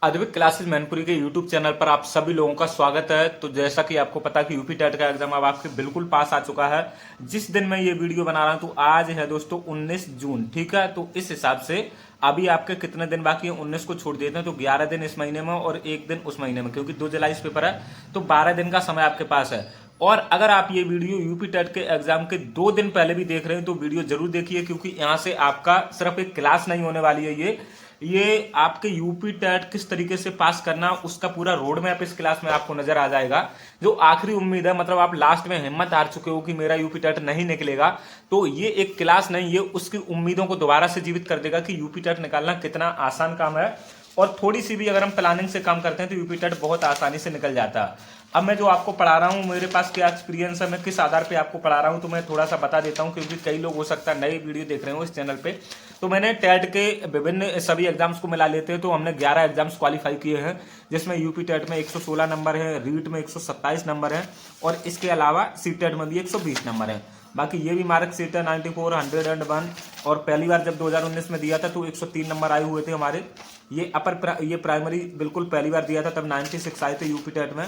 Advik classes Mainpuri के YouTube channel पर आप सभी लोगों का स्वागत है। तो जैसा कि आपको पता कि यूपी टेट का एग्जाम अब आपके बिल्कुल पास आ चुका है। जिस दिन मैं ये वीडियो बना रहा हूं तो आज है दोस्तों 19 जून, ठीक है। तो इस हिसाब से अभी आपके कितने दिन बाकी है, 19 को छोड़ देते हैं तो 11 दिन इस महीने में और एक दिन उस महीने में, क्योंकि 2 जुलाई इस पेपर है तो 12 दिन का समय आपके पास है। और अगर आप ये वीडियो यूपी टेट के एग्जाम के 2 दिन पहले भी देख रहे हैं तो वीडियो जरूर देखिए, क्योंकि यहाँ से आपका सिर्फ एक क्लास नहीं होने वाली है। ये आपके यूपी टेट किस तरीके से पास करना उसका पूरा रोड मैप इस क्लास में आपको नजर आ जाएगा। जो आखिरी उम्मीद है, मतलब आप लास्ट में हिम्मत हार चुके हो कि मेरा यूपी टेट नहीं निकलेगा, तो ये एक क्लास नहीं, ये उसकी उम्मीदों को दोबारा से जीवित कर देगा कि यूपी टेट निकालना कितना आसान काम है। और थोड़ी सी भी अगर हम प्लानिंग से काम करते हैं तो यूपी टेट बहुत आसानी से निकल जाता है। अब मैं जो आपको पढ़ा रहा हूँ, मेरे पास क्या एक्सपीरियंस है, मैं किस आधार पे आपको पढ़ा रहा हूँ, तो मैं थोड़ा सा बता देता हूँ, क्योंकि कई लोग हो सकता है नए वीडियो देख रहे हो इस चैनल पे। तो मैंने टेट के विभिन्न सभी एग्जाम्स को मिला लेते हैं तो हमने 11 एग्जाम्स क्वालिफाई किए हैं, जिसमें यूपी टेट में 116 नंबर है, रीट में 127 नंबर है और इसके अलावा सी टेट में भी 120 नंबर है। बाकी ये भी मार्क शीट है 94, 101। और पहली बार जब 2019 में दिया था तो 103 नंबर आए हुए थे हमारे। ये प्राइमरी बिल्कुल पहली बार दिया था तब 96 आए थे यूपी टेट में,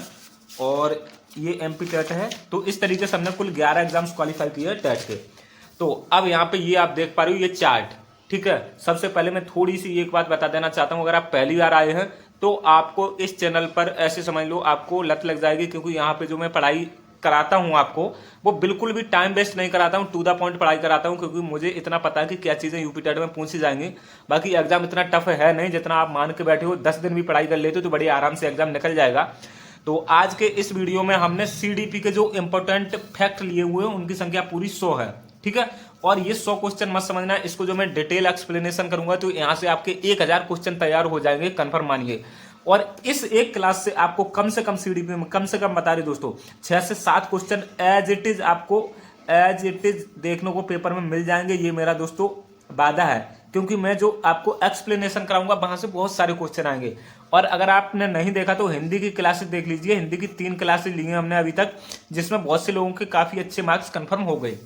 और ये एमपी टेट है। तो इस तरीके से हमने कुल 11 एग्जाम्स क्वालिफाई किए हैं टेट के। तो अब यहाँ पे ये आप देख पा रहे हो, ये चार्ट, ठीक है। सबसे पहले मैं थोड़ी सी एक बात बता देना चाहता हूँ, अगर आप पहली बार आए हैं तो आपको इस चैनल पर ऐसे समझ लो आपको लत लग जाएगी, क्योंकि यहाँ पे जो मैं पढ़ाई कराता हूँ आपको वो बिल्कुल भी टाइम वेस्ट नहीं कराता हूँ, टू द पॉइंट पढ़ाई कराता हूँ, क्योंकि मुझे इतना पता है कि क्या चीजें यूपी टेट में पूछी जाएंगी। बाकी एग्जाम इतना टफ है नहीं जितना आप मान के बैठे हो, 10 दिन भी पढ़ाई कर लेते हो तो बड़ी आराम से एग्जाम निकल जाएगा। तो आज के इस वीडियो में हमने सीडीपी के जो इंपॉर्टेंट फैक्ट लिए हुए हैं उनकी संख्या पूरी 100 है, ठीक है। और ये 100 क्वेश्चन मत समझना, इसको जो मैं डिटेल एक्सप्लेनेशन करूंगा तो यहां से आपके 1000 क्वेश्चन तैयार हो जाएंगे, कंफर्म मानिए। और इस एक क्लास से आपको कम से कम सीडीपी में कम से कम बता रहे दोस्तों 6 से 7 क्वेश्चन एज इट इज आपको एज इट इज देखने को पेपर में मिल जाएंगे। ये मेरा दोस्तों वादा है, क्योंकि मैं जो आपको एक्सप्लेनेशन कराऊंगा वहां से बहुत सारे क्वेश्चन आएंगे। और अगर आपने नहीं देखा तो हिंदी की क्लासेस देख लीजिए, हिंदी की 3 क्लासेस ली हैं हमने अभी तक, जिसमें बहुत से लोगों के काफी अच्छे मार्क्स कंफर्म हो गए।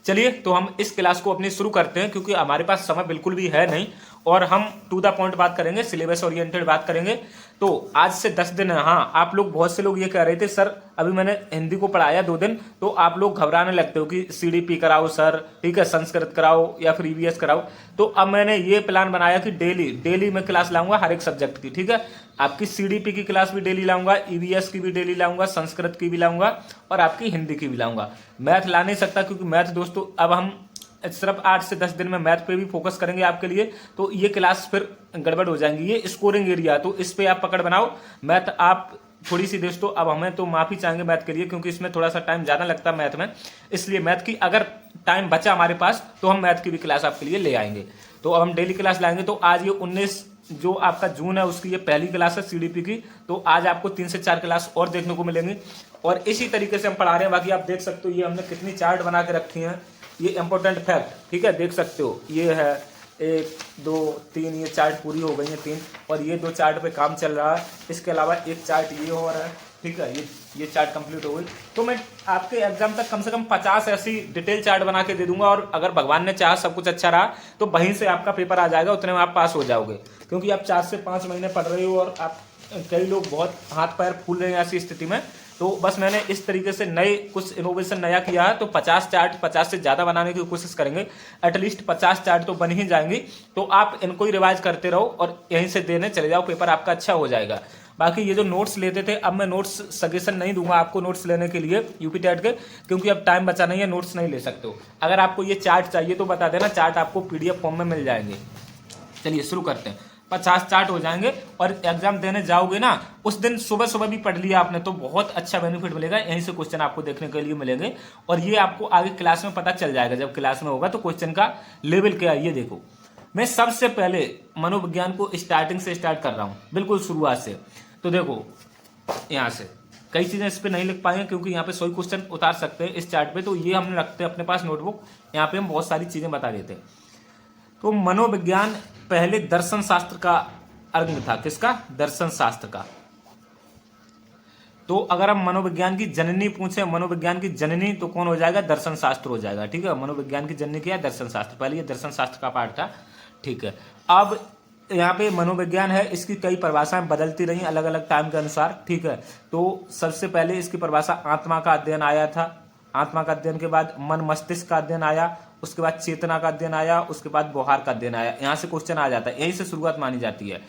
चलिए तो हम इस क्लास को अपनी शुरू करते हैं, क्योंकि हमारे पास समय बिल्कुल भी है नहीं और हम टू द पॉइंट बात करेंगे, सिलेबस ओरिएंटेड बात करेंगे। तो आज से 10 दिन है। हाँ, आप लोग बहुत से लोग ये कह रहे थे सर अभी मैंने हिंदी को पढ़ाया 2 दिन तो आप लोग घबराने लगते हो कि सीडीपी कराओ सर, ठीक है, संस्कृत कराओ या फिर ईवीएस कराओ। तो अब मैंने ये प्लान बनाया कि डेली मैं क्लास लाऊंगा हर एक सब्जेक्ट की, ठीक है। आपकी सीडीपी की क्लास भी डेली लाऊंगा, ईवीएस की भी डेली लाऊंगा, संस्कृत की भी लाऊंगा और आपकी हिंदी की भी लाऊंगा। मैथ ला नहीं सकता, क्योंकि मैथ दोस्तों अब हम सिर्फ 8 से 10 दिन में मैथ पे भी फोकस करेंगे आपके लिए, तो ये क्लास फिर गड़बड़ हो जाएंगी। ये स्कोरिंग एरिया, तो इस पे आप पकड़ बनाओ। मैथ आप थोड़ी सी दोस्तों, अब हमें तो माफी चाहेंगे मैथ के लिए, क्योंकि इसमें थोड़ा सा टाइम ज्यादा लगता है मैथ में, इसलिए मैथ की अगर टाइम बचा हमारे पास तो हम मैथ की भी क्लास आपके लिए ले आएंगे। तो अब हम डेली क्लास लाएंगे। तो आज ये 19 जो आपका जून है उसकी ये पहली क्लास है सीडीपी की, तो आज आपको 3 से 4 क्लास और देखने को मिलेंगी और इसी तरीके से हम पढ़ा रहे हैं। बाकी आप देख सकते हो ये हमने कितनी चार्ट बना के रखी है, ये इंपॉर्टेंट फैक्ट, ठीक है, देख सकते हो। ये है 1 2 3, ये चार्ट पूरी हो गई है 3, और ये 2 चार्ट पे काम चल रहा है। इसके अलावा एक चार्ट ये हो रहा है, ठीक है, ये चार्ट कंप्लीट हो गई। तो मैं आपके एग्जाम तक कम से कम 50 ऐसी डिटेल चार्ट बना के दे दूंगा, और अगर भगवान ने चाहा सब कुछ अच्छा रहा तो वहीं से आपका पेपर आ जाएगा, उतने में आप पास हो जाओगे। क्योंकि आप 4 से 5 महीने पढ़ रहे हो और आप कई लोग बहुत हाथ पैर फूल रहे हैं ऐसी स्थिति में, तो बस मैंने इस तरीके से नए कुछ इनोवेशन नया किया है। तो 50 चार्ट 50 से ज़्यादा बनाने की कोशिश करेंगे, एटलीस्ट 50 चार्ट तो बन ही जाएंगी। तो आप इनको ही रिवाइज करते रहो और यहीं से देने चले जाओ, पेपर आपका अच्छा हो जाएगा। बाकी ये जो नोट्स लेते थे, अब मैं नोट्स सजेशन नहीं दूंगा आपको नोट्स लेने के लिए यूपी टेट के, क्योंकि अब टाइम बचा नहीं है, नोट्स नहीं ले सकते हो। अगर आपको ये चार्ट चाहिए तो बता देना, चार्ट आपको पीडीएफ फॉर्म में मिल जाएंगे। चलिए शुरू करते हैं। 50 चार्ट हो जाएंगे और एग्जाम देने जाओगे ना उस दिन सुबह सुबह भी पढ़ लिया आपने तो बहुत अच्छा बेनिफिट मिलेगा, यहीं से क्वेश्चन आपको देखने के लिए मिलेंगे। और ये आपको आगे क्लास में पता चल जाएगा, जब क्लास में होगा तो क्वेश्चन का लेवल क्या है। ये देखो, मैं सबसे पहले मनोविज्ञान को स्टार्टिंग से स्टार्ट कर रहा हूं, बिल्कुल शुरुआत से। तो देखो यहाँ से कई चीजें इस पे नहीं लिख पाएंगे, क्योंकि यहाँ पे 100 क्वेश्चन उतार सकते हैं इस चार्ट पे, तो ये हमने रखते हैं अपने पास नोटबुक, यहाँ पे हम बहुत सारी चीजें बता देते हैं। तो मनोविज्ञान पहले दर्शन शास्त्र का अंग था, किसका? दर्शन शास्त्र का। तो अगर हम मनोविज्ञान की जननी पूछे, मनोविज्ञान की जननी, तो कौन हो जाएगा? दर्शन शास्त्र हो जाएगा, ठीक है। मनोविज्ञान की जननी क्या है? दर्शन शास्त्र। पहले ये दर्शन शास्त्र का पार्ट था, ठीक है। अब यहाँ पे मनोविज्ञान है, इसकी कई परिभाषाएं बदलती रही अलग अलग टाइम के अनुसार, ठीक है। तो सबसे पहले इसकी परिभाषा आत्मा का अध्ययन आया था। आत्मा का अध्ययन के बाद मन मस्तिष्क का अध्ययन आया, उसके बाद चेतना का अध्ययन आया, उसके बाद व्यवहार का अध्ययन आया। यहाँ से क्वेश्चन आ जाता है, यहीं से शुरुआत मानी जाती है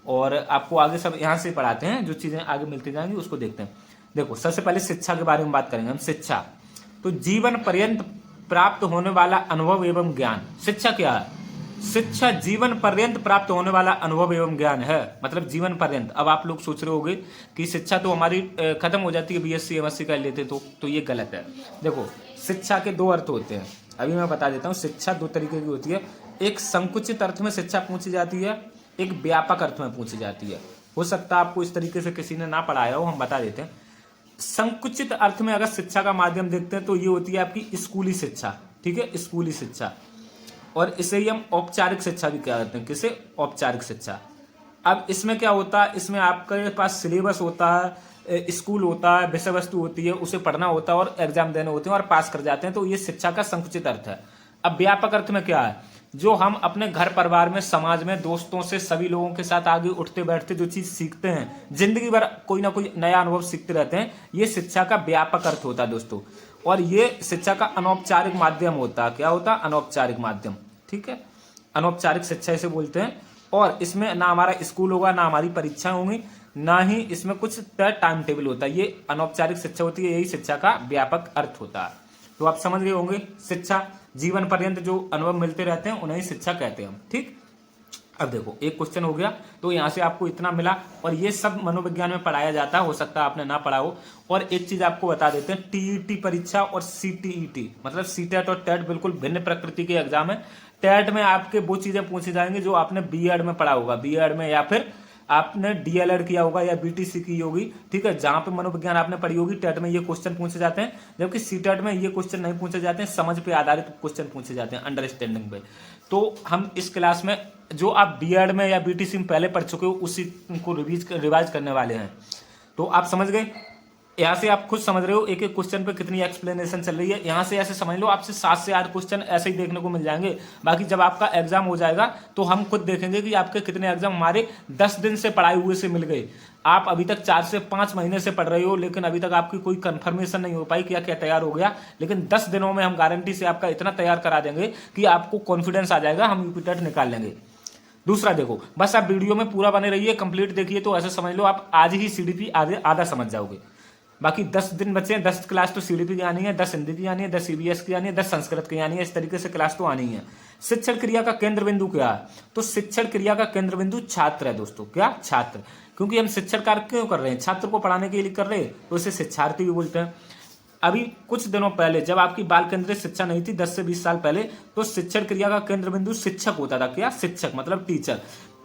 और आपको आगे सब यहाँ से पढ़ाते हैं। जो चीजें आगे मिलती जाएंगी उसको देखते हैं। देखो, सबसे पहले शिक्षा के बारे में बात करेंगे हम। शिक्षा तो जीवन पर्यंत प्राप्त होने वाला अनुभव एवं ज्ञान। शिक्षा क्या है? शिक्षा जीवन पर्यंत प्राप्त होने वाला अनुभव एवं ज्ञान है, मतलब जीवन पर्यंत। अब आप लोग सोच रहे होंगे कि शिक्षा तो हमारी खत्म हो जाती है, बीएससी एमएससी कर लेते तो ये गलत है। देखो, शिक्षा के दो अर्थ होते हैं, अभी मैं बता देता हूँ। शिक्षा दो तरीके की होती है, एक संकुचित अर्थ में शिक्षा पूछी जाती है, एक व्यापक अर्थ में पूछी जाती है। हो सकता है आपको इस तरीके से किसी ने ना पढ़ाया हो, हम बता देते हैं। संकुचित अर्थ में अगर शिक्षा का माध्यम देखते हैं तो ये होती है आपकी स्कूली शिक्षा, ठीक है, स्कूली शिक्षा। और इसे ही हम औपचारिक शिक्षा भी क्या कहते हैं, किसे? औपचारिक शिक्षा। अब इसमें क्या होता है, इसमें आपके पास सिलेबस होता है, स्कूल होता है, विषय वस्तु होती है, उसे पढ़ना होता है और एग्जाम देने होते हैं और पास कर जाते हैं, तो ये शिक्षा का संकुचित अर्थ है। अब व्यापक अर्थ में क्या है, जो हम अपने घर परिवार में, समाज में, दोस्तों से, सभी लोगों के साथ आगे उठते बैठते जो चीज सीखते हैं, जिंदगी भर कोई ना कोई नया अनुभव सीखते रहते हैं, ये शिक्षा का व्यापक अर्थ होता है दोस्तों। और ये शिक्षा का अनौपचारिक माध्यम होता है। क्या होता है? अनौपचारिक माध्यम, ठीक है, अनौपचारिक शिक्षा इसे बोलते हैं। और इसमें ना हमारा स्कूल होगा, ना हमारी परीक्षाएं होंगी, ना ही इसमें कुछ तय टाइम टेबल होता है। ये अनौपचारिक शिक्षा होती है, यही शिक्षा का व्यापक अर्थ होता है। तो आप समझ गए होंगे, शिक्षा जीवन पर्यंत जो अनुभव मिलते रहते हैं उन्हें शिक्षा कहते हैं हम, ठीक। अब देखो, एक क्वेश्चन हो गया, तो यहाँ से आपको इतना मिला और ये सब मनोविज्ञान में पढ़ाया जाता है, हो सकता है आपने ना पढ़ा हो। और एक चीज आपको बता देते हैं, टीईटी परीक्षा और सीटीईटी, मतलब सीटेट और टेट बिल्कुल भिन्न प्रकृति के एग्जाम है। टेट में आपके वो चीजें पूछी जाएंगी जो आपने बीएड में पढ़ा होगा, बीएड में, या फिर आपने डीएलएड किया होगा या बीटीसी की होगी, ठीक है, जहां पे मनोविज्ञान आपने पढ़ी होगी, टेट में ये क्वेश्चन पूछे जाते हैं। जबकि सीटेट में ये क्वेश्चन नहीं पूछे जाते हैं, समझ पे आधारित क्वेश्चन पूछे जाते हैं, अंडरस्टैंडिंग पे। तो हम इस क्लास में जो आप बीएड में या बीटीसी में पहले पढ़ चुके हो उसी को रिवाइज करने वाले हैं। तो आप समझ गए, यहाँ से आप खुद समझ रहे हो एक एक क्वेश्चन पे कितनी एक्सप्लेनेशन चल रही है। यहाँ से ऐसे समझ लो, आपसे 7 से 8 क्वेश्चन ऐसे ही देखने को मिल जाएंगे। बाकी जब आपका एग्जाम हो जाएगा तो हम खुद देखेंगे कि आपके कितने एग्जाम हमारे 10 दिन से पढ़ाए हुए से मिल गए। आप अभी तक 4 से 5 महीने से पढ़ रहे हो, लेकिन अभी तक आपकी कोई कंफर्मेशन नहीं हो पाई क्या क्या तैयार हो गया। लेकिन 10 दिनों में हम गारंटी से आपका इतना तैयार करा देंगे कि आपको कॉन्फिडेंस आ जाएगा, हम यूपी टेट निकाल लेंगे। दूसरा देखो, बस आप वीडियो में पूरा बने रहिए, कंप्लीट देखिए, तो ऐसे समझ लो आप आज ही सीडीपी आधा समझ जाओगे। बाकी 10 दिन बचे हैं, 10 क्लास तो सीडीपी की आनी है, 10 हिंदी की आनी है, 10 सीबीएस की आनी है, 10 संस्कृत की आनी है। इस तरीके से क्लास तो आनी है। शिक्षण क्रिया का केंद्र बिंदु क्या है? तो शिक्षण क्रिया का केंद्र बिंदु छात्र है दोस्तों। क्या? छात्र। क्योंकि हम शिक्षण कार्य क्यों कर रहे हैं? छात्र को पढ़ाने के लिए कर रहे हैं, तो इसे शिक्षार्थी भी बोलते हैं। अभी कुछ दिनों पहले जब आपकी बाल केंद्रित शिक्षा नहीं थी, 10 से 20 साल पहले, तो शिक्षण क्रिया का केंद्र बिंदु शिक्षक होता था। क्या? शिक्षक मतलब टीचर।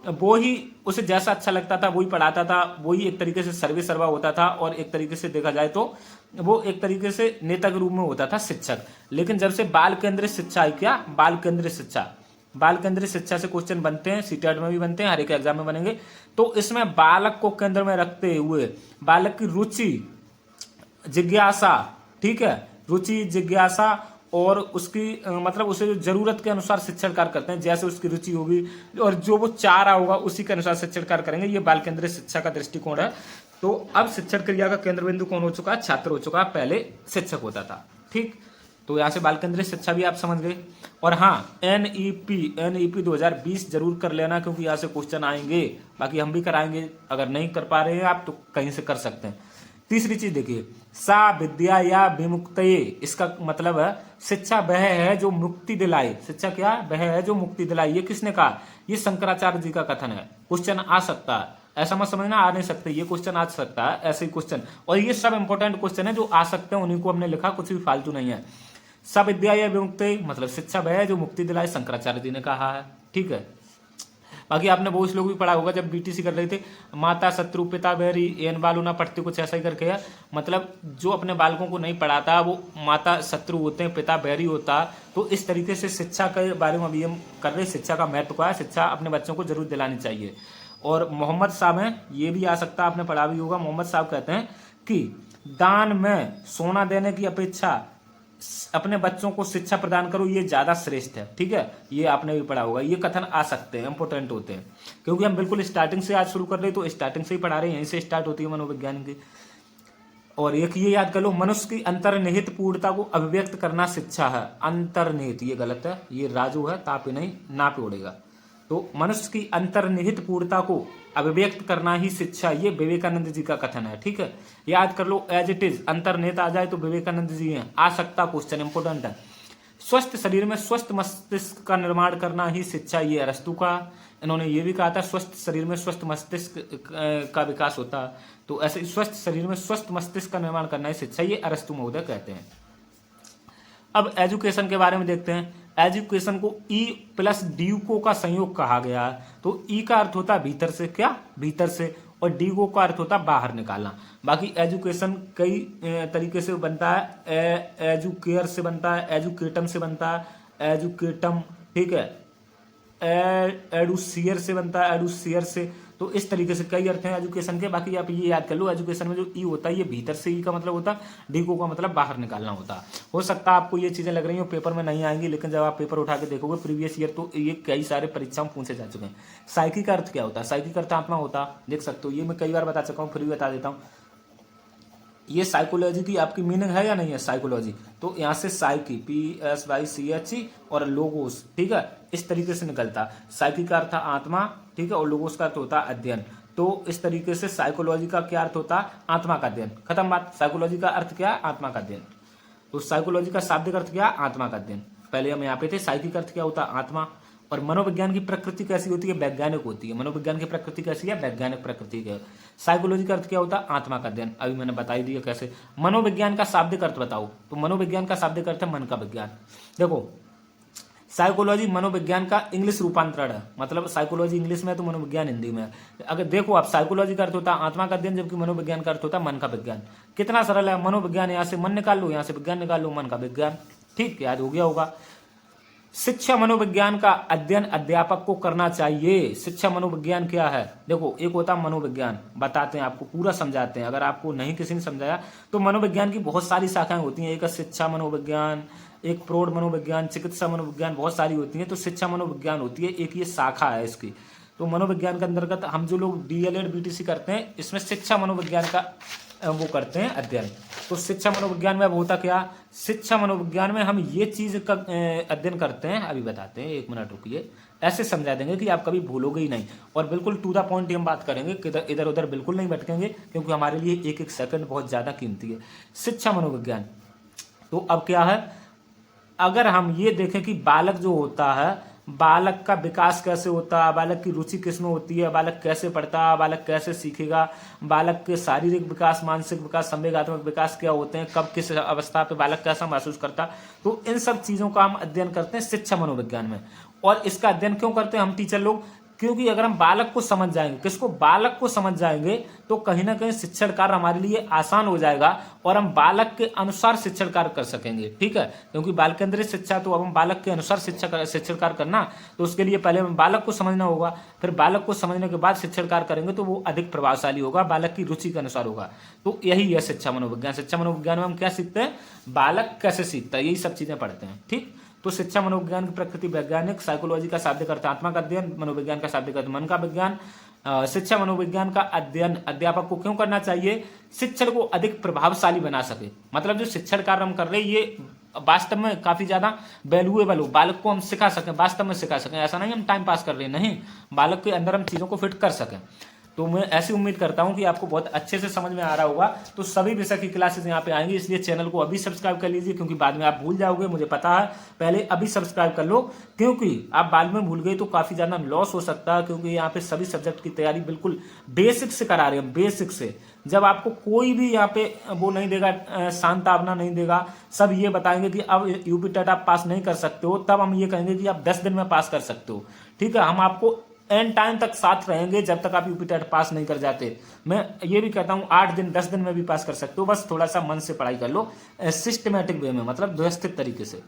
वो ही उसे जैसा अच्छा लगता था वही पढ़ाता था, वही एक तरीके से सर्वे सर्वा होता था। और एक तरीके से देखा जाए तो वो एक तरीके से नेता के रूप में होता था शिक्षक। लेकिन जब से बाल केंद्रित शिक्षा आई, क्या? बाल केंद्रित शिक्षा, बाल केंद्रित शिक्षा से क्वेश्चन बनते हैं, सीटेट में भी बनते हैं, हर एक एग्जाम में बनेंगे। तो इसमें बालक को केंद्र में रखते हुए बालक की रुचि, जिज्ञासा, ठीक है, रुचि, जिज्ञासा और उसकी मतलब उसे जो जरूरत के अनुसार शिक्षण कार्य करते हैं, जैसे उसकी रुचि होगी और जो वो चाह रहा होगा उसी के अनुसार शिक्षण कार्य करेंगे। ये बाल केंद्रित शिक्षा का दृष्टिकोण है। तो अब शिक्षण क्रिया का केंद्र बिंदु कौन हो चुका है? छात्र हो चुका है, पहले शिक्षक होता था। ठीक, तो यहाँ से बाल केंद्रित शिक्षा भी आप समझ गए। और हाँ, एनईपी 2020 जरूर कर लेना, क्योंकि यहाँ से क्वेश्चन आएंगे। बाकी हम भी कराएंगे, अगर नहीं कर पा रहे हैं आप तो कहीं से कर सकते हैं। तीसरी चीज देखिए, सा विद्या या विमुक्तये, इसका मतलब है शिक्षा वह है जो मुक्ति दिलाए। शिक्षा क्या? वह है जो मुक्ति दिलाए। ये किसने कहा? ये शंकराचार्य जी का कथन है। क्वेश्चन आ सकता है, ऐसा मत समझना आ नहीं सकते, ये क्वेश्चन आ सकता है, ऐसे ही क्वेश्चन। और ये सब इंपॉर्टेंट क्वेश्चन है जो आ सकते हैं, उन्हीं को हमने लिखा, कुछ भी फालतू नहीं है। सा विद्या या विमुक्तये मतलब शिक्षा वह है जो मुक्ति दिलाए, शंकराचार्य जी ने कहा है। ठीक है, बाकी आपने बहुत लोग भी पढ़ा होगा जब बीटीसी कर रहे थे, माता शत्रु पिता बैरी, एन बालू ना पढ़ते, कुछ ऐसा ही करके है। मतलब जो अपने बालकों को नहीं पढ़ाता वो माता शत्रु होते हैं, पिता बैरी होता। तो इस तरीके से शिक्षा के बारे में अभी हम कर रहे, शिक्षा का महत्व क्या है, शिक्षा अपने बच्चों को जरूर दिलानी चाहिए। और मोहम्मद साहब हैं, ये भी आ सकता है, आपने पढ़ा भी होगा। मोहम्मद साहब कहते हैं कि दान में सोना देने की अपेक्षा अपने बच्चों को शिक्षा प्रदान करो, ये ज्यादा श्रेष्ठ है। ठीक है, ये आपने भी पढ़ा होगा, ये कथन आ सकते हैं, इंपोर्टेंट होते हैं, क्योंकि हम बिल्कुल स्टार्टिंग से आज शुरू कर रहे हैं, तो स्टार्टिंग से ही पढ़ा रहे हैं, यहीं से स्टार्ट होती है मनोविज्ञान की। और एक ये याद कर लो, मनुष्य की अंतर्निहित पूर्णता को अभिव्यक्त करना शिक्षा है। अंतर्निहित, ये गलत है, ये राजू है, तापे नहीं, ना पे उड़ेगा। तो मनुष्य की अंतर्निहित पूर्णता को अभिव्यक्त करना ही शिक्षा, ये विवेकानंद जी का कथन है। ठीक है, याद कर लो, एज इट इज, अंतर्निहित आ जाए तो विवेकानंद जी हैं। आ सकता क्वेश्चन इंपोर्टेंट है। स्वस्थ शरीर में स्वस्थ मस्तिष्क का निर्माण करना ही शिक्षा, ये अरस्तु का, इन्होंने ये भी कहा था स्वस्थ शरीर में स्वस्थ मस्तिष्क का विकास होता। तो ऐसे स्वस्थ शरीर में स्वस्थ मस्तिष्क का निर्माण करना ही शिक्षा, ये अरस्तु महोदय कहते हैं। अब एजुकेशन के बारे में देखते हैं। एजुकेशन को ई प्लस ड्यूको का संयोग कहा गया है। तो ई का अर्थ होता है भीतर से, क्या भीतर से, और ड्यूको का अर्थ होता है बाहर निकालना। बाकी एजुकेशन कई तरीके से बनता है, एजुकेयर से बनता है, एजुकेटम से बनता है, एजुकेटम, ठीक है, एडुसियर से बनता है, एडुसियर से। तो इस तरीके से कई अर्थ हैं एजुकेशन के। बाकी आप ये याद कर लो, एजुकेशन में जो ई होता है ये भीतर से, ई का मतलब होता है, डीको का मतलब बाहर निकालना होता है। हो सकता है आपको ये चीजें लग रही हो पेपर में नहीं आएंगी, लेकिन जब आप पेपर उठा के देखोगे प्रीवियस ईयर, तो ये कई सारे परीक्षाओं में पूछे जा चुके हैं। साइकी का अर्थ क्या होता है? साइकी का अर्थ आत्मा होता है, देख सकते हो, ये मैं कई बार बता चुका हूँ, फिर भी बता देता हूँ। ये साइकोलॉजी की आपकी मीनिंग है या नहीं है साइकोलॉजी? तो यहाँ से साइकी, PSYCHE और लोगोस, ठीक है, इस तरीके से निकलता। साइकी का अर्थ आत्मा, ठीक है, और लोगोस का अर्थ होता अध्ययन। तो इस तरीके से साइकोलॉजी का क्या अर्थ होता? आत्मा का अध्ययन। खत्म बात। साइकोलॉजी का अर्थ क्या? आत्मा का अध्ययन। तो साइकोलॉजी का शाब्दिक अर्थ क्या? आत्मा का अध्ययन। पहले हम यहाँ पे थे, साइकी का अर्थ क्या होता? आत्मा। और मनोविज्ञान की प्रकृति कैसी होती है? वैज्ञानिक होती है। मनोविज्ञान की प्रकृति कैसी है? वैज्ञानिक प्रकृति है। साइकोलॉजी का अर्थ क्या होता है? आत्मा का अध्ययन। अभी मैंने बता ही दिया कैसे। मनोविज्ञान का शाब्दिक अर्थ बताओ। तो मनोविज्ञान का शाब्दिक अर्थ है मन का विज्ञान। देखो, साइकोलॉजी मनोविज्ञान का इंग्लिश रूपांतरण है, मतलब साइकोलॉजी इंग्लिश में है तो मनोविज्ञान हिंदी में है। अगर देखो आप, साइकोलॉजी का अर्थ होता है आत्मा का अध्ययन, जबकि मनोविज्ञान का अर्थ होता है मन का विज्ञान। कितना सरल है। मनोविज्ञान, यहाँ से मन निकाल लो, यहाँ से विज्ञान निकाल लो, मन का विज्ञान। ठीक, याद हो गया होगा। शिक्षा मनोविज्ञान का अध्ययन अध्यापक को करना चाहिए। शिक्षा मनोविज्ञान क्या है? देखो, एक होता है मनोविज्ञान, बताते हैं आपको, पूरा समझाते हैं। अगर आपको नहीं किसी ने समझाया तो मनोविज्ञान की बहुत सारी शाखाएं होती हैं। एक शिक्षा मनोविज्ञान, एक प्रौढ़ मनोविज्ञान, चिकित्सा मनोविज्ञान, बहुत सारी होती हैं। तो शिक्षा मनोविज्ञान होती है, एक ये शाखा है इसकी। तो मनोविज्ञान के अंतर्गत हम जो लोग DLED BTC करते हैं, इसमें शिक्षा मनोविज्ञान का वो करते हैं अध्ययन। तो शिक्षा मनोविज्ञान में अब होता क्या? शिक्षा मनोविज्ञान में हम ये चीज का अध्ययन करते हैं, अभी बताते हैं, 1 मिनट रुकिए, ऐसे समझा देंगे कि आप कभी भूलोगे ही नहीं। और बिल्कुल टू द पॉइंट हम बात करेंगे, इधर उधर बिल्कुल नहीं भटकेंगे, क्योंकि हमारे लिए एक एक सेकंड बहुत ज्यादा कीमती है। शिक्षा मनोविज्ञान, तो अब क्या है, अगर हम ये देखें कि बालक जो होता है, बालक का विकास कैसे होता है, बालक की रुचि किसमें होती है, बालक कैसे पढ़ता है, बालक कैसे सीखेगा, बालक के शारीरिक विकास, मानसिक विकास, संवेगात्मक विकास क्या होते हैं, कब किस अवस्था पे बालक कैसा महसूस करता, तो इन सब चीजों का हम अध्ययन करते हैं शिक्षा मनोविज्ञान में। और इसका अध्ययन क्यों करते हैं हम टीचर लोग? क्योंकि अगर हम बालक को समझ जाएंगे, किसको? बालक को समझ जाएंगे, तो कहीं ना कहीं शिक्षण कार्य हमारे लिए आसान हो जाएगा और हम बालक के अनुसार शिक्षण कार्य कर सकेंगे। ठीक है, क्योंकि बाल केंद्रित शिक्षा, तो अब हम बालक के अनुसार शिक्षण कार्य करना, तो उसके लिए पहले हमें बालक को समझना होगा, फिर बालक को समझने के बाद शिक्षण कार्य करेंगे तो वो अधिक प्रभावशाली होगा, बालक की रुचि के अनुसार होगा। तो यही है शिक्षा मनोविज्ञान। शिक्षा मनोविज्ञान में हम क्या सीखते हैं? बालक कैसे सीखता है, यही सब चीजें पढ़ते हैं। ठीक, तो शिक्षा मनोविज्ञान की प्रकृति वैज्ञानिक, साइकोलॉजी का शाब्दिक अर्थ आत्मा का अध्ययन, मनोविज्ञान का शाब्दिक अर्थ मन का विज्ञान। शिक्षा मनोविज्ञान का अध्ययन अध्यापक को क्यों करना चाहिए? शिक्षण को अधिक प्रभावशाली बना सके। मतलब जो शिक्षण कार्य हम कर रहे हैं ये वास्तव में काफी ज्यादा वैल्यूएबल हो, बालक को हम सिखा सकें, वास्तव में सिखा सकें। ऐसा नहीं हम टाइम पास कर रहे हैं, नहीं, बालक के अंदर हम चीजों को फिट कर सकें। तो मैं ऐसी उम्मीद करता हूं कि आपको बहुत अच्छे से समझ में आ रहा होगा। तो सभी विषय की क्लासेस यहाँ पे आएंगी, इसलिए चैनल को अभी सब्सक्राइब कर लीजिए, क्योंकि बाद में आप भूल जाओगे, मुझे पता है। पहले अभी सब्सक्राइब कर लो, क्योंकि आप बाद में भूल गए तो काफी ज्यादा लॉस हो सकता है। क्योंकि यहाँ पे सभी सब्जेक्ट की तैयारी बिल्कुल बेसिक से करा रहे हैं, बेसिक से। जब आपको कोई भी यहाँ पे वो नहीं देगा, शांतावना नहीं देगा, सब ये बताएंगे कि अब यूपी टेट आप पास नहीं कर सकते हो, तब हम ये कहेंगे कि आप 10 दिन में पास कर सकते हो। ठीक है, हम आपको एंड टाइम तक साथ रहेंगे जब तक आप यूपी टेट पास नहीं कर जाते। मैं ये भी कहता हूं 8 दिन 10 दिन में भी पास कर सकते हो, बस थोड़ा सा मन से पढ़ाई कर लो, सिस्टमेटिक वे में, मतलब व्यवस्थित तरीके से।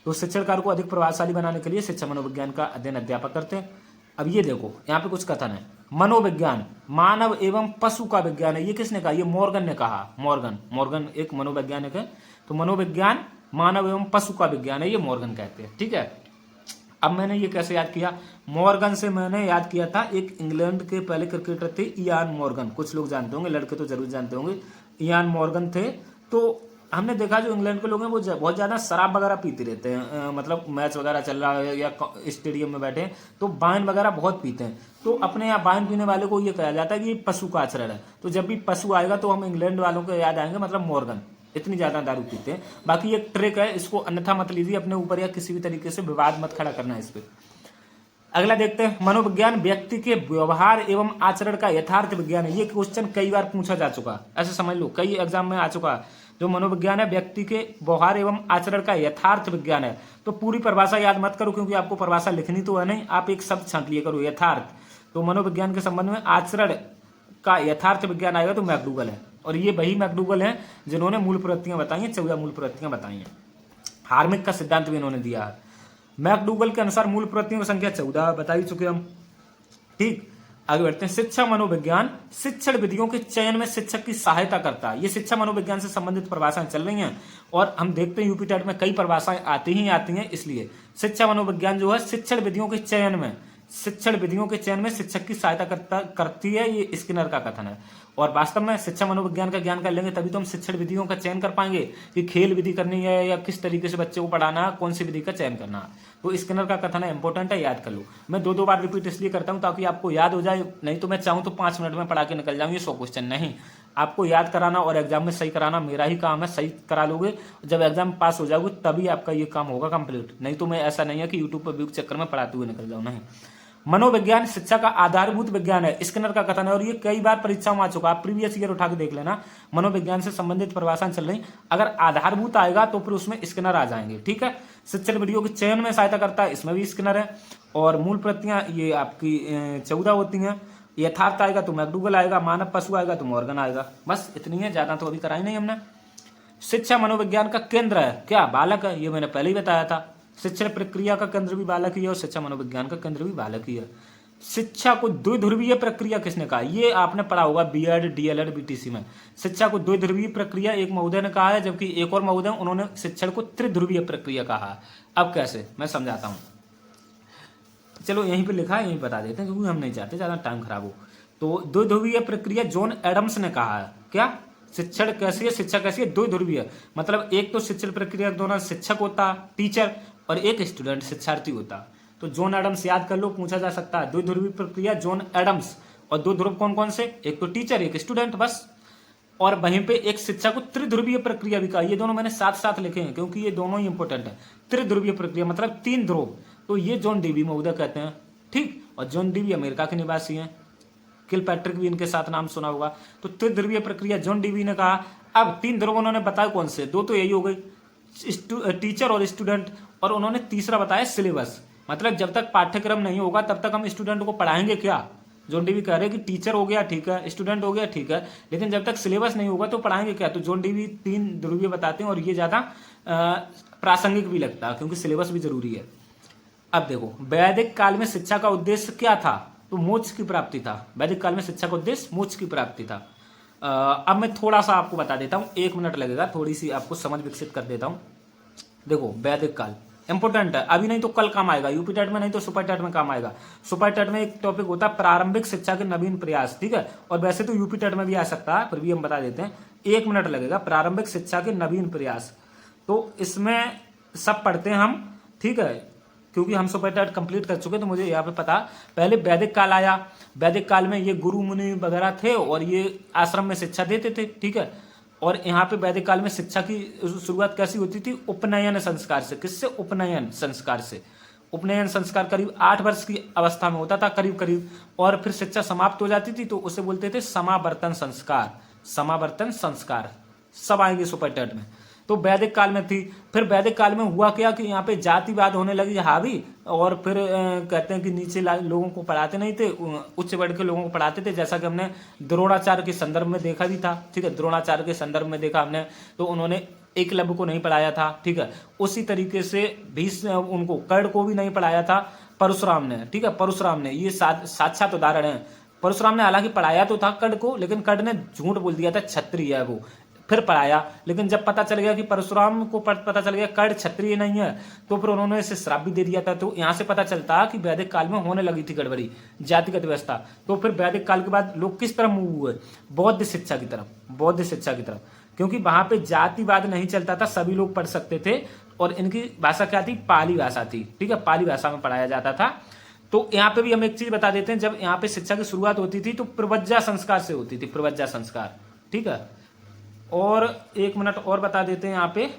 तो शिक्षण कार्य को अधिक प्रभावशाली बनाने के लिए शिक्षा मनोविज्ञान का अध्ययन अध्यापक करते हैं। अब ये देखो, यहाँ पे कुछ कथन है। मनोविज्ञान मानव एवं पशु का विज्ञान है। ये किसने कहा? ये मॉर्गन ने कहा। मॉर्गन एक मनोवैज्ञानिक है। तो मनोविज्ञान मानव एवं पशु का विज्ञान है, ये मॉर्गन कहते हैं। ठीक है, अब मैंने ये कैसे याद किया, मॉर्गन से मैंने याद किया था, एक इंग्लैंड के पहले क्रिकेटर थे इयान मॉर्गन, कुछ लोग जानते होंगे, लड़के तो जरूर जानते होंगे, इयान मॉर्गन थे। तो हमने देखा जो इंग्लैंड के लोग हैं वो बहुत ज़्यादा शराब वगैरह पीते रहते हैं, मतलब मैच वगैरह चल रहा है या स्टेडियम में बैठे हैं तो वाइन वगैरह बहुत पीते हैं। तो अपने यहाँ वाइन पीने वाले को ये कहा जाता है कि ये पशु का आचरण है। तो जब भी पशु आएगा तो हम इंग्लैंड वालों को याद आएंगे, मतलब मॉर्गन इतनी ज़्यादा दारू पीते हैं। बाकी एक ट्रिक है, इसको अन्यथा मत लीजिए अपने ऊपर या किसी भी तरीके से विवाद मत खड़ा करना है इस पर। अगला देखते हैं, मनोविज्ञान व्यक्ति के व्यवहार एवं आचरण का यथार्थ विज्ञान है। ये क्वेश्चन कई बार पूछा जा चुका, ऐसे समझ लो कई एग्जाम में आ चुका है। जो मनोविज्ञान है व्यक्ति के व्यवहार एवं आचरण का यथार्थ विज्ञान है। तो पूरी परिभाषा याद मत करो क्योंकि आपको परिभाषा लिखनी तो है नहीं, आप एक शब्द छांट लिया करो, यथार्थ। तो मनोविज्ञान के संबंध में आचरण का यथार्थ विज्ञान आएगा तो मैकडूगल है, और ये वही मैकडूगल है जिन्होंने मूल प्रवृत्तियां बताई हैं, 14 मूल प्रवृत्तियां बताई हैं। हार्मिक का सिद्धांत भी इन्होंने दिया है। मैकडूगल के अनुसार मूल प्रवृत्तियों की संख्या 14 बता ही चुके हम। ठीक, आगे बढ़ते हैं। शिक्षा मनोविज्ञान शिक्षण विधियों के चयन में शिक्षक की सहायता करता है। ये शिक्षा मनोविज्ञान से संबंधित परिभाषाएं चल रही हैं और हम देखते हैं यूपी टेट में कई परिभाषाएं आती हैं, इसलिए शिक्षा मनोविज्ञान जो है शिक्षण विधियों के चयन में शिक्षक की सहायता करती है, ये स्किनर का कथन है। और वास्तव में शिक्षा मनोविज्ञान का ज्ञान कर लेंगे तभी तो हम शिक्षण विधियों का चयन कर पाएंगे कि खेल विधि करनी है या किस तरीके से बच्चे को पढ़ाना है, कौन सी विधि का चयन करना है। तो स्किनर का कथन है, इंपॉर्टेंट है, याद कर लो। मैं दो बार रिपीट इसलिए करता हूं ताकि आपको याद हो जाए, नहीं तो मैं चाहूं तो 5 मिनट में पढ़ा के निकल जाऊंगी 100 क्वेश्चन। नहीं, आपको याद कराना और एग्जाम में सही कराना मेरा ही काम है। सही करा लोगे, जब एग्जाम पास हो जाओगे तभी आपका ये काम होगा कंप्लीट। नहीं तो मैं ऐसा नहीं है कि यूट्यूब पर व्यू के चक्कर में पढ़ाते हुए निकल जाऊं, नहीं। मनोविज्ञान शिक्षा का आधारभूत विज्ञान है, स्किनर का कथन है, और ये कई बार परीक्षाओं में आ चुका। आप प्रीवियस ईयर उठा के देख लेना, मनोविज्ञान से संबंधित परिभाषाएं चल रही। अगर आधारभूत आएगा तो फिर उसमें स्किनर आ जाएंगे। ठीक है, शिक्षण विधियों के चयन में सहायता करता है, इसमें भी स्किनर है। और मूल प्रवृत्तियां ये आपकी 14 होती हैं। यथार्थ आएगा तो मैकडूगल आएगा, मानव पशु आएगा तो मॉर्गन आएगा। बस इतनी है, ज्यादा तो अभी कराई नहीं हमने। शिक्षा मनोविज्ञान का केंद्र है क्या? बालक है, ये मैंने पहले ही बताया था। शिक्षण प्रक्रिया का केंद्र भी बालक ही है और शिक्षा मनोविज्ञान का केंद्र भी बालक ही है। शिक्षा को द्विध्रुवीय प्रक्रिया किसने कहा? ये आपने पढ़ा होगा बीएड, डीएलएड, बीटीसी में। शिक्षा को द्विध्रुवीय प्रक्रिया एक महोदय ने कहा है, जबकि एक और महोदय उन्होंने शिक्षण को त्रिध्रुवीय प्रक्रिया कहा। अब कैसे, मैं समझाता हूं। चलो यहीं पे लिखा है, यहीं बता देते हैं क्योंकि हम नहीं चाहते ज्यादा टाइम खराब हो। तो द्विध्रुवीय प्रक्रिया जॉन एडम्स ने कहा है। क्या? शिक्षण कैसी है, शिक्षा कैसी है? द्विध्रुवीय, मतलब एक तो शिक्षण प्रक्रिया के दौरान शिक्षक होता, टीचर, और एक स्टूडेंट, शिक्षार्थी होता। तो जॉन एडम्स याद कर लो, पूछा जा सकता है। द्विध्रुवीय प्रक्रिया जॉन एडम्स, और दो ध्रुव कौन कौन से? एक तो टीचर, एक स्टूडेंट, बस। और वहीं पे एक शिक्षा को त्रिध्रुवीय प्रक्रिया भी कहा। ये दोनों मैंने साथ साथ लिखे हैं क्योंकि ये दोनों ही इंपॉर्टेंट है। त्रिध्रुवीय प्रक्रिया मतलब 3 ध्रुव, तो ये जॉन डीवी महोदय कहते हैं। ठीक, और जॉन डीवी अमेरिका के निवासी हैं। किल पैट्रिक भी इनके साथ नाम सुना होगा। तो त्रिध्रुवीय प्रक्रिया जॉन डीवी ने कहा। अब 3 ध्रुव उन्होंने बताया कौन से? 2 तो यही हो गई, टीचर और स्टूडेंट, और उन्होंने तीसरा बताया सिलेबस। मतलब जब तक पाठ्यक्रम नहीं होगा तब तक हम स्टूडेंट को पढ़ाएंगे क्या? जॉन डीवी कह रहे हैं कि टीचर हो गया ठीक है, स्टूडेंट हो गया ठीक है, लेकिन जब तक सिलेबस नहीं होगा तो पढ़ाएंगे क्या? तो जॉन डीवी 3 ध्रुवीय बताते हैं और ये ज्यादा प्रासंगिक भी लगता है क्योंकि सिलेबस भी जरूरी है। अब देखो, वैदिक काल में शिक्षा का उद्देश्य क्या था? तो मोक्ष की प्राप्ति था। वैदिक काल में शिक्षा का उद्देश्य मोक्ष की प्राप्ति था। अब मैं थोड़ा सा आपको बता देता हूं, 1 मिनट लगेगा, थोड़ी सी आपको समझ विकसित कर देता हूं। देखो, वैदिक काल इंपोर्टेंट है, अभी नहीं तो कल काम आएगा, यूपी टेट में नहीं तो सुपर टेट में काम आएगा। सुपर टेट में एक टॉपिक होता है प्रारंभिक शिक्षा के नवीन प्रयास, ठीक है, और वैसे तो यूपी टेट में भी आ सकता है, फिर भी हम बता देते हैं। 1 मिनट लगेगा, प्रारंभिक शिक्षा के नवीन प्रयास। तो इसमें सब पढ़ते हैं हम, ठीक है, क्योंकि हम सुपर टेट कंप्लीट कर चुके तो मुझे यहाँ पे पता। पहले वैदिक काल आया, वैदिक काल में ये गुरु मुनि वगैरह थे और ये आश्रम में शिक्षा देते थे, ठीक है। और यहाँ पे वैदिक काल में शिक्षा की शुरुआत कैसी होती थी? उपनयन संस्कार से। किससे? उपनयन संस्कार से। उपनयन संस्कार करीब 8 वर्ष की अवस्था में होता था, करीब करीब, और फिर शिक्षा समाप्त हो जाती थी तो उसे बोलते थे समावर्तन संस्कार। समावर्तन संस्कार सब आएंगे सुपर टेट में। तो वैदिक काल में थी। फिर वैदिक काल में हुआ क्या कि यहाँ पे जातिवाद होने लगी हावी, और फिर कहते हैं कि नीचे लोगों को पढ़ाते नहीं थे, उच्च वर्ग के लोगों को पढ़ाते थे, जैसा कि हमने द्रोणाचार्य के संदर्भ में देखा भी था, ठीक है। द्रोणाचार्य के संदर्भ में देखा हमने, तो उन्होंने एकलव्य को नहीं पढ़ाया था, ठीक है। उसी तरीके से भीष्म उनको कर्ण को भी नहीं पढ़ाया था परशुराम ने, ठीक है। परशुराम ने, ये साक्षात उदाहरण है। परशुराम ने हालांकि पढ़ाया तो था कर्ण को, लेकिन कर्ण ने झूठ बोल दिया था, क्षत्रिय है वो। फिर पढ़ाया। लेकिन जब पता चल गया कि परशुराम को पता चल गया कर्ण क्षत्रिय नहीं है, तो फिर उन्होंने इसे श्राप भी दे दिया था। तो यहाँ से पता चलता कि वैदिक काल में होने लगी थी गड़बड़ी, जातिगत व्यवस्था। तो फिर वैदिक काल के बाद लोग किस तरफ मूव हुए? बौद्ध शिक्षा की तरफ, बौद्ध शिक्षा की तरफ, क्योंकि वहां पे जातिवाद नहीं चलता था, सभी लोग पढ़ सकते थे। और इनकी भाषा क्या थी? पाली भाषा थी, ठीक है, पाली भाषा में पढ़ाया जाता था। तो यहाँ पे भी हम एक चीज बता देते हैं, जब यहाँ पे शिक्षा की शुरुआत होती थी तो प्रवज्जा संस्कार से होती थी, प्रवज्जा संस्कार, ठीक है। और एक मिनट और बता देते हैं, यहाँ पे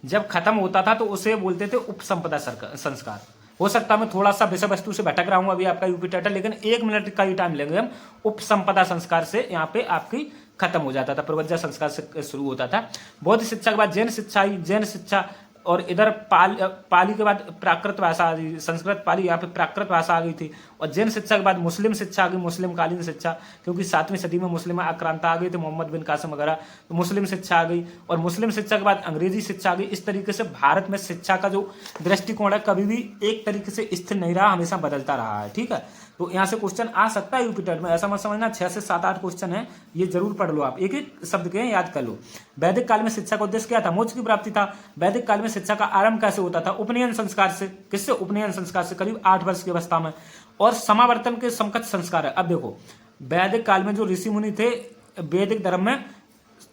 जब खत्म होता था तो उसे बोलते थे उपसंपदा संस्कार। हो सकता है मैं थोड़ा सा विषय वस्तु से भटक रहा हूं अभी आपका यूपी टाइटल, लेकिन 1 मिनट का ही टाइम लेंगे हम। उपसंपदा संस्कार से यहाँ पे आपकी खत्म हो जाता था, प्रवज्जा संस्कार से शुरू होता था। बौद्ध शिक्षा के बाद जैन शिक्षा आई, जैन शिक्षा, और इधर पाली के बाद प्राकृत भाषा आ गई, संस्कृत पाली, यहाँ पे प्राकृत भाषा आ गई थी। और जैन शिक्षा के बाद मुस्लिम शिक्षा आ गई, मुस्लिम कालीन शिक्षा, क्योंकि 7वीं सदी में मुस्लिम आक्रांता आ गए थे, मोहम्मद बिन कासिम वगैरह, तो मुस्लिम शिक्षा आ गई। और मुस्लिम शिक्षा के बाद अंग्रेजी शिक्षा आ गई। इस तरीके से भारत में शिक्षा का जो दृष्टिकोण है कभी भी एक तरीके से स्थिर नहीं रहा, हमेशा बदलता रहा है, ठीक है। तो यहाँ से क्वेश्चन आ सकता है यूपी टेट में, ऐसा मत समझना 6 से 7-8 क्वेश्चन है, ये जरूर पढ़ लो आप, एक एक शब्द के याद कर लो। वैदिक काल में शिक्षा का उद्देश्य क्या था? मोक्ष की प्राप्ति था। वैदिक काल में शिक्षा का आरंभ कैसे होता था? उपनयन संस्कार से। किससे? उपनयन संस्कार से, करीब 8 वर्ष की अवस्था में। और समावर्तन के समकक्ष संस्कार है। अब देखो, वैदिक काल में जो ऋषि मुनि थे वैदिक धर्म में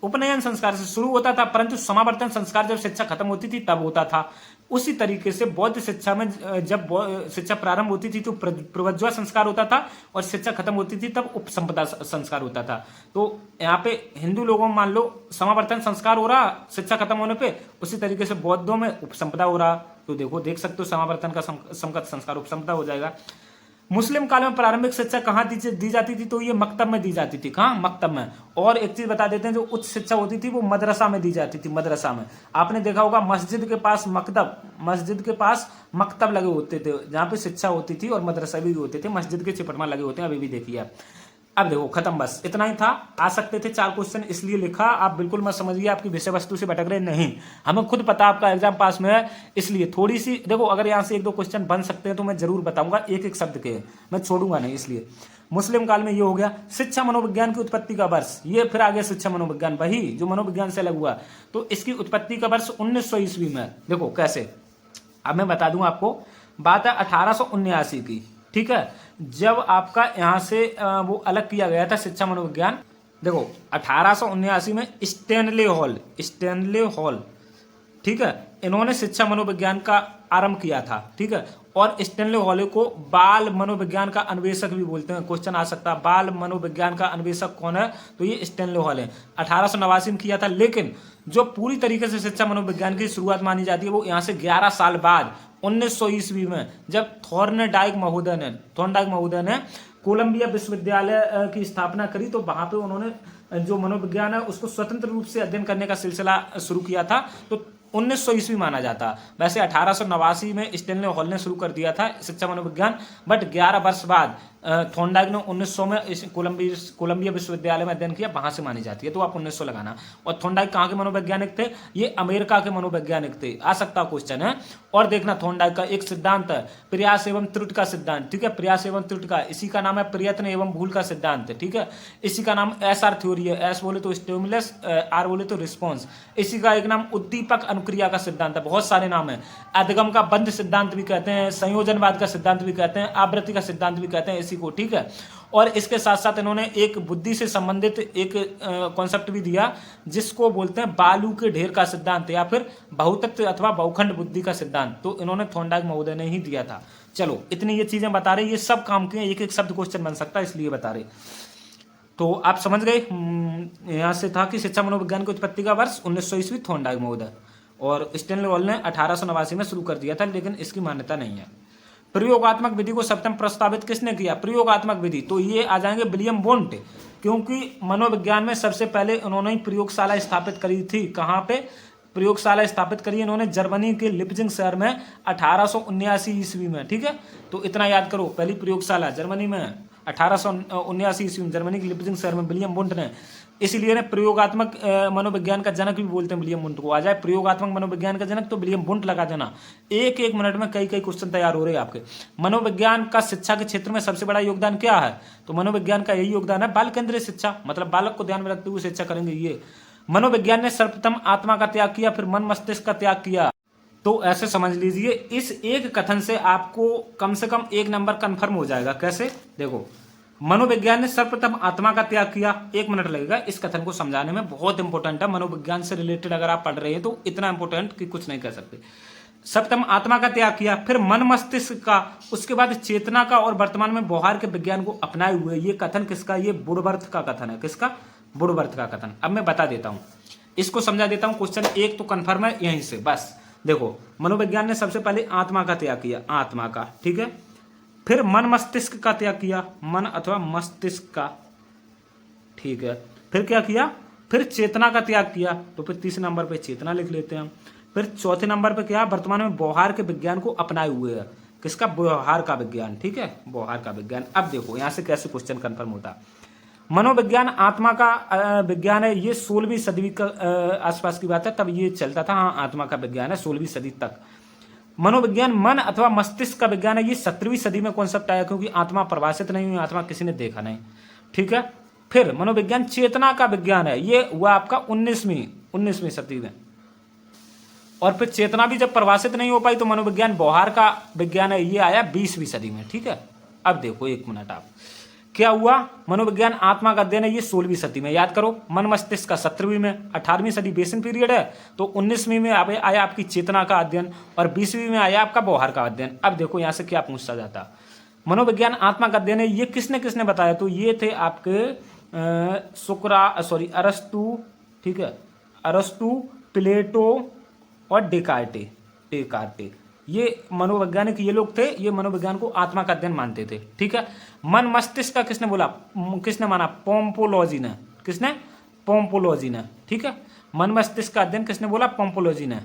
उपनयन संस्कार से शुरू होता था, परंतु समावर्तन संस्कार जब शिक्षा खत्म होती थी तब होता था। उसी तरीके से बौद्ध शिक्षा में जब शिक्षा प्रारंभ होती थी तो प्रवज्जा संस्कार होता था, और शिक्षा खत्म होती थी तब उपसंपदा संस्कार होता था। तो यहाँ पे हिंदू लोगों में मान लो समावर्तन संस्कार हो रहा शिक्षा खत्म होने पे, उसी तरीके से बौद्धों में उपसंपदा हो रहा। तो देखो, देख सकते हो, समावर्तन का समकक्ष संस्कार उपसंपदा हो जाएगा। मुस्लिम काल में प्रारंभिक शिक्षा कहाँ दी जाती थी? तो ये मकतब में दी जाती थी। कहाँ? मकतब में। और एक चीज बता देते हैं, जो उच्च शिक्षा होती थी वो मदरसा में दी जाती थी, मदरसा में। आपने देखा होगा मस्जिद के पास मकतब, मस्जिद के पास मकतब लगे होते थे, जहाँ पे शिक्षा होती थी, और मदरसा भी होते थे, मस्जिद के चिपटमा लगे होते हैं, अभी भी देखिए आप। अब देखो, खत्म, बस इतना ही था। आ सकते थे 4 क्वेश्चन, इसलिए लिखा। आप बिल्कुल मत समझिए आपकी विषय वस्तु से भटक रहे, नहीं, हमें खुद पता आपका एग्जाम पास में है, इसलिए थोड़ी सी देखो, अगर यहाँ से 1-2 क्वेश्चन बन सकते हैं तो मैं जरूर बताऊंगा, एक एक शब्द के, मैं छोड़ूंगा नहीं। इसलिए मुस्लिम काल में ये हो गया। शिक्षा मनोविज्ञान की उत्पत्ति का वर्ष, ये फिर आ गया शिक्षा मनोविज्ञान, वही जो मनोविज्ञान से अलग हुआ। तो इसकी उत्पत्ति का वर्ष 1900 ईस्वी में। देखो कैसे, अब मैं बता दूं आपको, बात है 1879 की, ठीक है, जब आपका यहाँ से वो अलग किया गया था शिक्षा मनोविज्ञान। देखो 1879 में स्टैनले हॉल, ठीक है, इन्होंने शिक्षा मनोविज्ञान का आरंभ किया था, ठीक है। और स्टैनले हॉल को बाल मनोविज्ञान का अन्वेषक भी बोलते हैं। क्वेश्चन आ सकता है, बाल मनोविज्ञान का अन्वेषक कौन है? तो ये स्टैनले हॉल है। 1889 में किया था, लेकिन जो पूरी तरीके से शिक्षा मनोविज्ञान की शुरुआत मानी जाती है वो यहाँ से 11 साल बाद 1900 ईस्वी में, जब थॉर्नडाइक महोदय ने कोलंबिया विश्वविद्यालय की स्थापना करी। तो वहां पे उन्होंने जो मनोविज्ञान है उसको स्वतंत्र रूप से अध्ययन करने का सिलसिला शुरू किया था। तो 1900 ईस्वी माना जाता। वैसे 1889 में स्टैनले हॉल ने शुरू कर दिया था शिक्षा मनोविज्ञान, बट 11 वर्ष बाद थॉर्नडाइक ने 1900 में कोलंबिया विश्वविद्यालय में अध्ययन किया, वहां से मानी जाती है। तो आप 1900 लगाना। और थॉर्नडाइक कहाँ के मनोवैज्ञानिक थे? ये अमेरिका के मनोवैज्ञानिक थे। आ सकता क्वेश्चन है। और देखना, थॉर्नडाइक का एक सिद्धांत है प्रयास एवं त्रुटि का सिद्धांत, ठीक है, प्रयास एवं त्रुटि का, इसी का नाम है प्रयत्न एवं भूल का सिद्धांत, ठीक है। इसी का नाम SR थ्योरी है। एस बोले तो स्टिमुलस, आर बोले तो रिस्पॉन्स। इसी का एक नाम उद्दीपक अनुक्रिया का सिद्धांत है। बहुत सारे नाम है। अधिगम का बंध सिद्धांत भी कहते हैं, संयोजनवाद का सिद्धांत भी कहते हैं, आवृत्ति का सिद्धांत भी कहते हैं इसी को, ठीक है। और इसके साथ साथ इन्होंने एक बुद्धि से संबंधित एक कॉन्सेप्ट भी दिया, जिसको बोलते हैं बालू के ढेर का सिद्धांत, या फिर बहुतत्व अथवा बहुखंड बुद्धि का सिद्धांत। तो इन्होंने थॉर्नडाइक महोदय ने ही दिया था। चलो, इतनी ये चीजें बता रहे, ये सब काम के एक एक शब्द क्वेश्चन बन सकता है, इसलिए बता रहे। तो आप समझ गए, यहां से था कि शिक्षा मनोविज्ञान की उत्पत्ति का वर्ष 1900 ईस्वी, थॉर्नडाइक महोदय। और स्टैनले हॉल ने 1889 में शुरू कर दिया था, लेकिन इसकी मान्यता नहीं है। प्रयोगात्मक विधि को सर्वप्रथम प्रस्तावित किसने किया? प्रयोगात्मक विधि, तो ये आ जाएंगे विलियम वोंट, क्योंकि मनोविज्ञान में सबसे पहले उन्होंने ही प्रयोगशाला स्थापित करी थी। कहाँ पे प्रयोगशाला स्थापित करी? इन्होंने जर्मनी के लिप्जिंग शहर में 1879 ईस्वी में, ठीक है। तो इतना याद करो, पहली प्रयोगशाला जर्मनी में 1879 ईस्वी में, जर्मनी के लिप्जिंग शहर में विलियम वोंट ने। इसलिए ने प्रयोगात्मक मनोविज्ञान का जनक भी बोलते हैं विलियम वुंट को। आ जाए प्रयोगात्मक मनोविज्ञान का जनक तो विलियम वुंट लगा देना। एक एक मिनट में कई कई क्वेश्चन तैयार हो रहे हैं आपके। मनोविज्ञान का शिक्षा के क्षेत्र में सबसे बड़ा योगदान क्या है? तो मनोविज्ञान का यही योगदान है, बाल केंद्रित शिक्षा, मतलब बालक को ध्यान में रखते हुए शिक्षा करेंगे। ये मनोविज्ञान ने सर्वप्रथम आत्मा का त्याग किया, फिर मन मस्तिष्क का त्याग किया। तो ऐसे समझ लीजिए, इस एक कथन से आपको कम से कम 1 नंबर कंफर्म हो जाएगा। कैसे? देखो, मनोविज्ञान ने सर्वप्रथम आत्मा का त्याग किया, 1 मिनट लगेगा इस कथन को समझाने में, बहुत इंपॉर्टेंट है। मनोविज्ञान से रिलेटेड अगर आप पढ़ रहे हैं तो इतना इंपॉर्टेंट कि कुछ नहीं कह सकते। सर्वप्रथम आत्मा का त्याग किया, फिर मन मस्तिष्क का, उसके बाद चेतना का और वर्तमान में व्यवहार के विज्ञान को अपनाए हुए। ये कथन किसका? ये वुडवर्थ का कथन है। किसका? वुडवर्थ का कथन। अब मैं बता देता हूं, इसको समझा देता हूं। क्वेश्चन 1 तो कंफर्म है यहीं से। बस देखो, मनोविज्ञान ने सबसे पहले आत्मा का त्याग किया, आत्मा का, ठीक है। फिर मन मस्तिष्क का त्याग किया, मन अथवा मस्तिष्क का, ठीक है। फिर क्या किया? फिर चेतना का त्याग किया। तो फिर 3 नंबर पे चेतना लिख लेते हैं। फिर चौथे नंबर पे क्या? वर्तमान में व्यवहार के विज्ञान को अपनाए हुए है। किसका? व्यवहार का विज्ञान, ठीक है, व्यवहार का विज्ञान। अब देखो यहां से कैसे क्वेश्चन कंफर्म होता है। मनोविज्ञान आत्मा का विज्ञान है, ये 16वीं सदी का आसपास की बात है, तब ये चलता था। हाँ, आत्मा का विज्ञान है 16वीं सदी तक। मनोविज्ञान मन अथवा मस्तिष्क का विज्ञान है, ये 17वीं सदी में कॉन्सेप्ट आया, क्योंकि आत्मा प्रभाषित नहीं हुई, आत्मा किसी ने देखा नहीं, ठीक है। फिर मनोविज्ञान चेतना का विज्ञान है, ये हुआ आपका 19वीं सदी में। और फिर चेतना भी जब परिभाषित नहीं हो पाई तो मनोविज्ञान व्यवहार का विज्ञान है, ये आया 20वीं सदी में, ठीक है। अब देखो 1 मिनट, आप क्या हुआ? मनोविज्ञान आत्मा का अध्ययन है, ये 16वीं सदी में। याद करो, मन मस्तिष्क का 17वीं में, 18वीं सदी बेसिन पीरियड है, तो 19वीं में आया आपकी चेतना का अध्ययन, और 20वीं में आया आपका व्यवहार का अध्ययन। अब देखो यहां से क्या पूछा जाता। मनोविज्ञान आत्मा का अध्ययन है, ये किसने किसने बताया? तो ये थे आपके अरस्तु, ठीक है, अरस्तु, प्लेटो और डेकार्टे। ये मनोवैज्ञानिक ये लोग थे, ये मनोविज्ञान को आत्मा का अध्ययन मानते थे, ठीक है। मन मस्तिष्क का किसने बोला? किसने माना? पोम्पोलॉजी ने। किसने? पोम्पोलॉजी ने, ठीक है। मन मस्तिष्क का अध्ययन किसने बोला? पोम्पोलॉजी ने।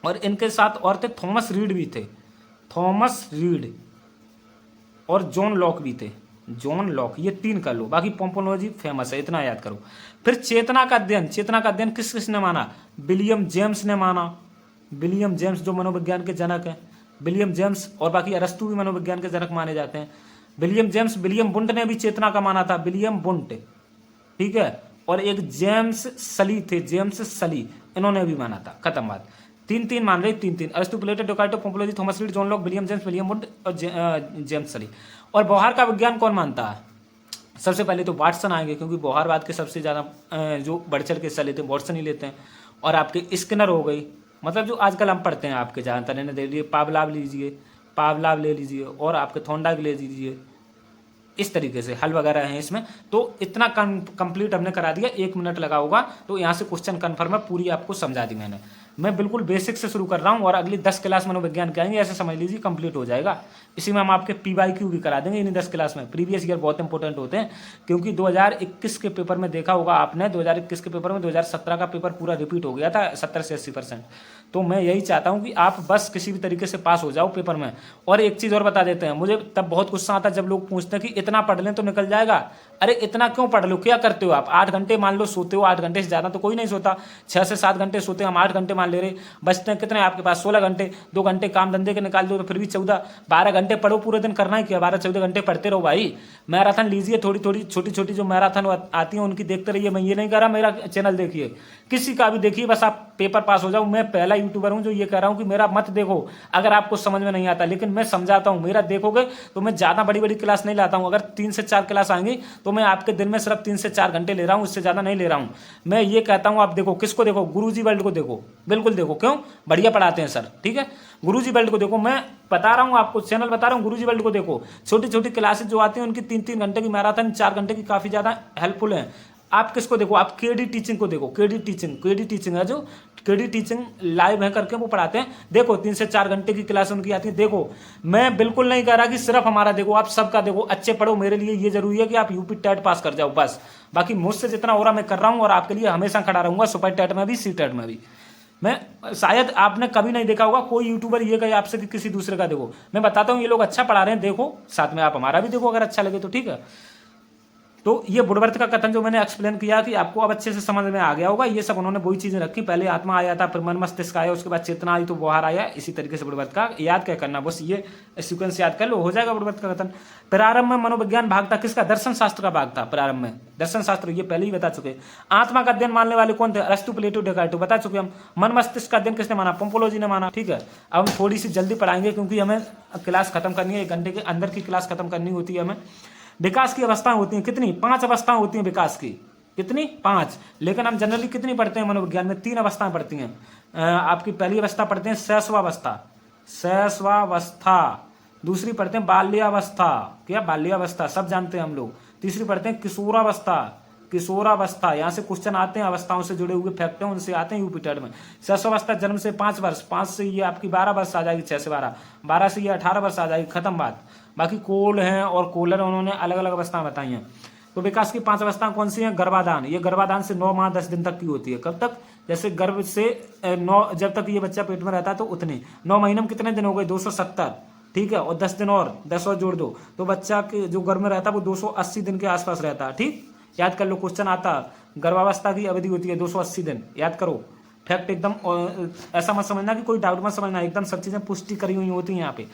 और इनके साथ और थे, थॉमस रीड भी थे, थॉमस रीड, और जॉन लॉक भी थे, जॉन लॉक। ये 3 कर लो, बाकी पोम्पोलॉजी फेमस है, इतना याद करो। फिर चेतना का अध्ययन किस किसने माना? विलियम जेम्स ने माना, विलियम जेम्स जो मनोविज्ञान के जनक हैं, विलियम जेम्स। और बाकी अरस्तु भी मनोविज्ञान के जनक माने जाते हैं। विलियम जेम्स, विलियम बुंट ने भी चेतना का माना था, विलियम बुंट, ठीक है। और एक जेम्स सली थे, जेम्स सली, इन्होंने भी माना था। खत्म बात। 3 मान रहे, 3 अरस्तु, प्लेटो, डेकार्टे, पोम्पोलॉजी, Thomas Reid, John Locke, William James, William Wundt और जेम्स सली। और व्यवहार का विज्ञान कौन मानता है? सबसे पहले तो वाटसन आएंगे, क्योंकि व्यवहारवाद के सबसे ज्यादा जो बढ़ चढ़ के हिस्सा लेते हैं वाटसन ही लेते हैं। और आपके स्किनर हो गई, मतलब जो आजकल हम पढ़ते हैं आपके ज्यादातर, इन्हें दे लीजिए, पावलाव ले लीजिए, और आपके थोंडाग ले लीजिए। इस तरीके से हल वगैरह हैं इसमें। तो इतना कंप्लीट हमने करा दिया, 1 मिनट लगा होगा, तो यहाँ से क्वेश्चन कन्फर्म है, पूरी आपको समझा दी मैंने। मैं बिल्कुल बेसिक से शुरू कर रहा हूँ, और अगली 10 क्लास मनोविज्ञान के आएंगे, ऐसे समझ लीजिए कंप्लीट हो जाएगा। इसी में हम आपके PYQ भी करा देंगे इन्हीं 10 क्लास में। प्रीवियस ईयर बहुत इंपॉर्टेंट होते हैं, क्योंकि 2021 के पेपर में देखा होगा आपने, 2021 के पेपर में 2017 का पेपर पूरा रिपीट हो गया था 70 से 80%। तो मैं यही चाहता हूं कि आप बस किसी भी तरीके से पास हो जाओ पेपर में। और एक चीज़ और बता देते हैं, मुझे तब बहुत गुस्सा आता है जब लोग पूछते हैं कि इतना पढ़ लें तो निकल जाएगा। अरे इतना क्यों पढ़ लो? क्या करते हो आप? 8 घंटे मान लो सोते हो, 8 घंटे से ज़्यादा तो कोई नहीं सोता, 6 से 7 घंटे सोते हैं, हम 8 घंटे मान ले रहे, बचते हैं कितने आपके पास? 16 घंटे। 2 घंटे काम धंधे के निकाल दो तो फिर भी 12 घंटे पढ़ो पूरे दिन। करना है क्या? 12-14 घंटे पढ़ते रहो भाई। मैराथन लीजिए, थोड़ी थोड़ी छोटी छोटी जो मैराथन आती है उनकी देखते रहिए। मैं ये नहीं कह रहा मेरा चैनल देखिए, किसी का भी देखिए, बस आप पेपर पास हो जाओ। मैं पहला यूट्यूबर हूं जो ये कह रहा हूं कि मेरा मत देखो अगर आपको समझ में नहीं आता, लेकिन मैं समझाता हूं। मेरा देखोगे तो मैं ज़्यादा बड़ी बड़ी क्लास नहीं लाता हूं। अगर 3 से 4 क्लास आएंगी तो मैं आपके दिन में सिर्फ 3 से 4 घंटे ले रहा हूं, इससे ज़्यादा नहीं ले रहा हूं। मैं ये कहता हूं आप देखो, किसको देखो? गुरुजी वर्ल्ड को देखो, बिल्कुल देखो। क्यों? बढ़िया पढ़ाते हैं सर, ठीक है। गुरुजी वर्ल्ड को देखो, मैं बता रहा हूं आपको, चैनल बता रहा हूं, गुरुजी वर्ल्ड को देखो। छोटी छोटी क्लासेस जो आती हैं उनकी 3-3 घंटे की मैराथन, 4 घंटे की काफ़ी ज़्यादा हेल्पफुल है। आप किसको देखो? आप केडी टीचिंग को देखो। केडी टीचिंग है जो केडी टीचिंग लाइव है करके वो पढ़ाते हैं। देखो 3 से 4 घंटे की क्लास उनकी आती है। देखो मैं बिल्कुल नहीं कह रहा कि सिर्फ हमारा देखो, आप सबका देखो, अच्छे पढ़ो। मेरे लिए ये जरूरी है कि आप यूपी टेट पास कर जाओ बस। बाकी मुझसे जितना हो रहा मैं कर रहा हूँ, और आपके लिए हमेशा खड़ा रहूंगा, सुपर टेट में भी, सी टेट में भी। मैं शायद आपने कभी नहीं देखा होगा कोई यूट्यूबर ये कहे आपसे कि किसी दूसरे का देखो। मैं बताता हूँ ये लोग अच्छा पढ़ा रहे हैं, देखो, साथ में आप हमारा भी देखो अगर अच्छा लगे तो, ठीक है। तो ये बुडवर्थ का कथन जो मैंने एक्सप्लेन किया कि आपको अब अच्छे से समझ में आ गया होगा, ये सब उन्होंने वही चीजें रखी, पहले आत्मा आया था, फिर मन मस्तिष्क आया, उसके बाद चेतना आई तो बाहर आया, इसी तरीके से बुडवर्थ का याद क्या करना, बस ये सीक्वेंस याद कर लो, हो जाएगा बुडवर्थ का कथन। प्रारंभ में मनोविज्ञान भाग था किसका, दर्शन शास्त्र का भाग था प्रारंभ में, दर्शन शास्त्र, ये पहले ही बता चुके। आत्मा का अध्ययन मानने वाले कौन थे, अरस्तु, प्लेटो, डेकार्ट, बता चुके हम। मन मस्तिष्क का अध्ययन किसने माना, पोम्पोलोजी ने माना, ठीक है। अब हम थोड़ी सी जल्दी पढ़ाएंगे क्योंकि हमें क्लास खत्म करनी है, 1 घंटे के अंदर की क्लास खत्म करनी होती है हमें। विकास की अवस्थाएं होती हैं कितनी, 5 अवस्थाएं होती हैं विकास की, कितनी, 5। लेकिन हम जनरली कितनी पढ़ते हैं मनोविज्ञान में, 3 अवस्थाएं पढ़ती हैं। आपकी पहली अवस्था पढ़ते हैं शैशवावस्था, शैशवावस्था। दूसरी पढ़ते हैं बाल्यावस्था, क्या, बाल्यावस्था सब जानते हैं हम लोग। तीसरी पढ़ते हैं किशोरावस्था, किशोरावस्था। यहाँ से क्वेश्चन आते हैं, अवस्थाओं से जुड़े हुए फैक्ट हैं उनसे आते हैं यूपी टेट में। शैशवावस्था जन्म से 5 वर्ष, 5 से ये आपकी 12 वर्ष आ जाएगी, 6 से 12, 12 से ये 18 वर्ष आ जाएगी, खत्म बात। बाकी कोल हैं और कोलर उन्होंने अलग अलग अवस्थाएं बताई हैं। तो विकास की 5 अवस्थाएं कौन सी हैं, गर्भाधान, ये गर्भाधान से 9 माह 10 दिन तक की होती है। कब तक, जैसे गर्भ से 9, जब तक ये बच्चा पेट में रहता है तो उतने 9 महीने में कितने दिन हो गए, 270, ठीक है, और 10 दिन और 10 और जोड़ दो तो बच्चा के जो गर्भ में रहता है वो 280 दिन के आसपास रहता है, ठीक, याद कर लो, क्वेश्चन आता। गर्भावस्था की अवधि होती है 280 दिन, याद करो, फैक्ट एकदम, ऐसा मत समझना कि कोई डाउट मत समझना, एकदम सब चीजें पुष्टि करी हुई होती हैं यहाँ पे।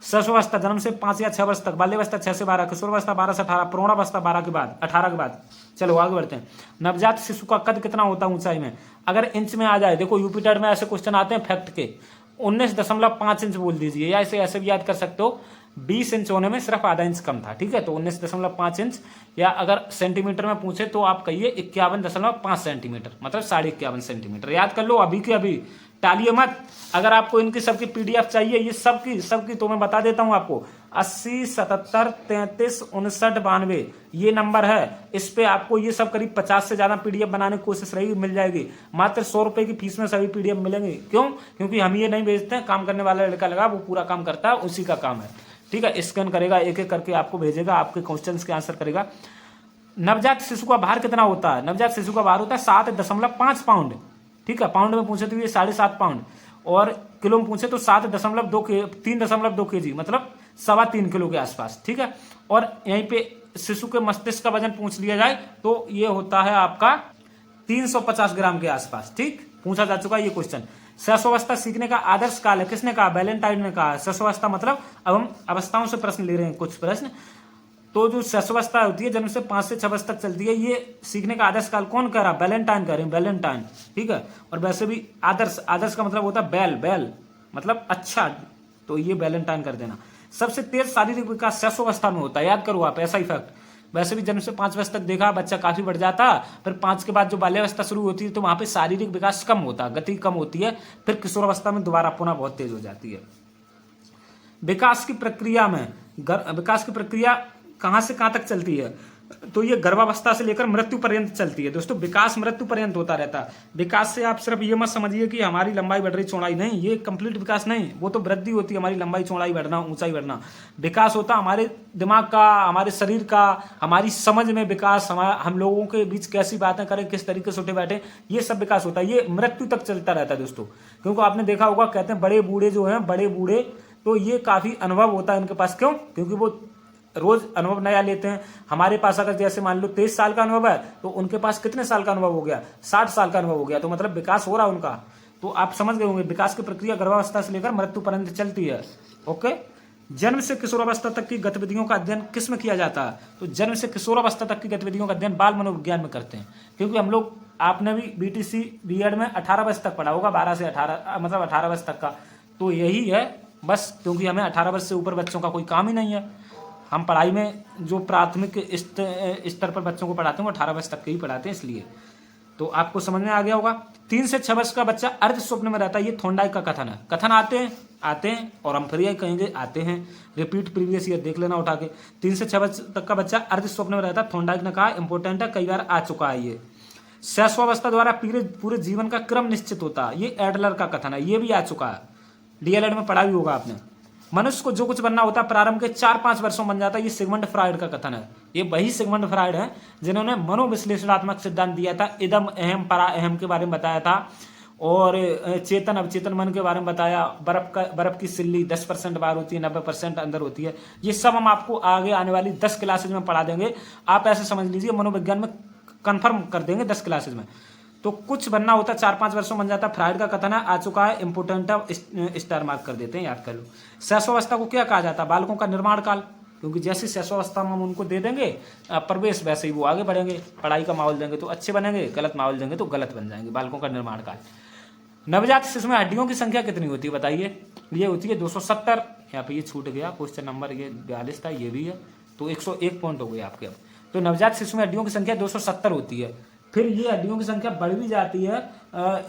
शैशवावस्था जन्म से 5 या 6 वर्ष तक, बाल्यावस्था 6 से 12, किशोरावस्था 12 से 18, प्रौढ़ावस्था 12 के बाद, 18 के बाद। चलो आगे बढ़ते हैं। नवजात शिशु का कद कितना होता है ऊंचाई में, अगर इंच में आ जाए, देखो यूपी टेट में ऐसे क्वेश्चन आते हैं फैक्ट के, 19.5 इंच बोल दीजिए, या ऐसे भी याद कर सकते हो, 20 इंच होने में सिर्फ आधा इंच कम था, ठीक है, तो 19.5 इंच, या अगर सेंटीमीटर में पूछे तो आप कहिए 51.5 सेंटीमीटर, मतलब 51.5 सेंटीमीटर, याद कर लो अभी के अभी, टालिए मत। अगर आपको इनकी सबकी पीडीएफ चाहिए, ये सबकी तो मैं बता देता हूं आपको, 80 77 33 59 92 ये नंबर है, इस पे आपको ये सब करीब 50 से ज्यादा पीडीएफ बनाने की कोशिश रहेगी, मिल जाएगी। मात्र 100 रुपए की फीस में सभी पीडीएफ मिलेंगे। क्यों, क्योंकि हम ये नहीं भेजते हैं, काम करने वाला लड़का लगा, वो पूरा काम करता है, उसी का काम है, ठीक है। स्कैन करेगा, एक एक करके आपको भेजेगा, आपके क्वेश्चन के आंसर करेगा। नवजात शिशु का भार कितना होता है, नवजात शिशु का भार होता है 7.5 पाउंड, ठीक है, पाउंड में पूछे तो ये 7.5 पाउंड, और किलो में पूछे तो 3.2 kg, मतलब 3.25 किलो के आसपास, ठीक है। और यहीं पे शिशु के मस्तिष्क का वजन पूछ लिया जाए तो ये होता है आपका 350 ग्राम के आसपास, ठीक, पूछा जा चुका है ये क्वेश्चन। शैशवावस्था सीखने का आदर्श काल है, किसने कहा, वैलेंटाइन ने कहा। शैशवावस्था मतलब, अब हम अवस्थाओं से प्रश्न ले रहे हैं, कुछ प्रश्न। तो जो शैशवावस्था होती है जन्म से 5 से 6 वर्ष तक चलती है, ये सीखने का आदर्श काल कौन कह रहा, वैलेंटाइन कह रहे हैं, वैलेंटाइन, ठीक है। और वैसे भी आदर्श का मतलब होता है बैल मतलब अच्छा, तो ये वैलेंटाइन कर देना। सबसे तेज शारीरिक विकास शैशवावस्था में होता है, याद करो आप, ऐसा ही फैक्ट। वैसे भी जन्म से 5 वर्ष तक देखा बच्चा काफी बढ़ जाता, फिर 5 के बाद जो बाल्यावस्था शुरू होती है तो वहां पे शारीरिक विकास कम होता है, गति कम होती है, फिर किशोरावस्था में दोबारा पुनः बहुत तेज हो जाती है। विकास की प्रक्रिया कहां से कहां तक चलती है, तो ये गर्भावस्था से लेकर मृत्यु पर्यंत चलती है दोस्तों। विकास मृत्यु पर्यंत होता रहता है। विकास से आप सिर्फ ये मत समझिए कि हमारी लंबाई बढ़ रही, चौड़ाई नहीं, ये कंप्लीट विकास नहीं, वो तो वृद्धि होती है, हमारी लंबाई चौड़ाई बढ़ना, ऊंचाई बढ़ना। विकास होता हमारे दिमाग का, हमारे शरीर का, हमारी समझ में विकास, हम लोगों के बीच कैसी बातें करें, किस तरीके से उठे बैठे, ये सब विकास होता है। ये मृत्यु तक चलता रहता है दोस्तों, क्योंकि आपने देखा होगा, कहते हैं बड़े बूढ़े जो हैं, बड़े बूढ़े, तो ये काफी अनुभव होता है इनके पास। क्यों, क्योंकि वो रोज अनुभव नया लेते हैं। हमारे पास अगर जैसे मान लो 23 साल का अनुभव है, तो उनके पास कितने साल का अनुभव हो गया, 60 साल का अनुभव हो गया, तो मतलब विकास हो रहा है उनका। तो आप समझ गए होंगे, विकास की प्रक्रिया गर्भावस्था से लेकर मृत्यु पर्यंत चलती है। ओके, जन्म से किशोरावस्था तक की गतिविधियों का अध्ययन किस में किया जाता है, तो जन्म से किशोरावस्था तक की गतिविधियों का अध्ययन बाल मनोविज्ञान में करते हैं। क्योंकि हम लोग, आपने भी बीटीसी बीएड में 18 वर्ष तक पढ़ा होगा, 12 से 18, मतलब 18 वर्ष तक का, तो यही है बस। क्योंकि हमें 18 वर्ष से ऊपर बच्चों का कोई काम ही नहीं है। हम पढ़ाई में जो प्राथमिक स्तर पर बच्चों को पढ़ाते हैं वो 18 वर्ष तक के ही पढ़ाते हैं, इसलिए तो आपको समझ में आ गया होगा। 3 से 6 वर्ष का बच्चा अर्ध स्वप्न में रहता है, ये थॉर्नडाइक का कथन है। कथन आते हैं और हम फिर यही कहेंगे आते हैं, रिपीट प्रीवियस ईयर देख लेना उठा के। 3 से 6 वर्ष तक का बच्चा अर्ध स्वप्न में रहता है, थॉर्नडाइक ने कहा, इंपॉर्टेंट है, कई बार आ चुका है ये। शैशवावस्था द्वारा पूरे जीवन का क्रम निश्चित होता है, ये एडलर का कथन है, ये भी आ चुका है, डीएलएड में पढ़ा भी होगा आपने। मनुष्य को जो कुछ बनना होता है प्रारंभ के 4-5 वर्षों में बन जाता है, ये सिगमंड फ्राइड का कथन है। ये वही सिगमंड फ्राइड है जिन्होंने मनोविश्लेषणात्मक सिद्धांत दिया था, इदम अहम परा अहम के बारे में बताया था, और चेतन अवचेतन मन के बारे में बताया। बर्फ की सिल्ली 10% बाहर होती है, 90% अंदर होती है। ये सब हम आपको आगे आने वाली 10 क्लासेज में पढ़ा देंगे। आप ऐसे समझ लीजिए मनोविज्ञान में कंफर्म कर देंगे 10 क्लासेज में। तो कुछ बनना होता 4-5 वर्षों में बन जाता। फ्राइड का कथन है आ चुका है, इंपोर्टेंट है, स्टार मार्क कर देते हैं, याद कर लो। शैशवावस्था को क्या कहा जाता है? बालकों का निर्माण काल, क्योंकि जैसे शैशवावस्था में हम उनको दे देंगे प्रवेश, वैसे ही वो आगे बढ़ेंगे। पढ़ाई का माहौल देंगे तो अच्छे बनेंगे, गलत माहौल देंगे तो गलत बन जाएंगे। बालकों का निर्माण काल। नवजात शिशु में हड्डियों की संख्या कितनी होती है बताइए? ये होती है 270। यहाँ पे ये छूट गया, क्वेश्चन नंबर ये 42 था, ये भी है, तो 101 पॉइंट हो गए आपके। अब तो नवजात शिशु में हड्डियों की संख्या 270 होती है। फिर ये हड्डियों की संख्या बढ़ भी जाती है।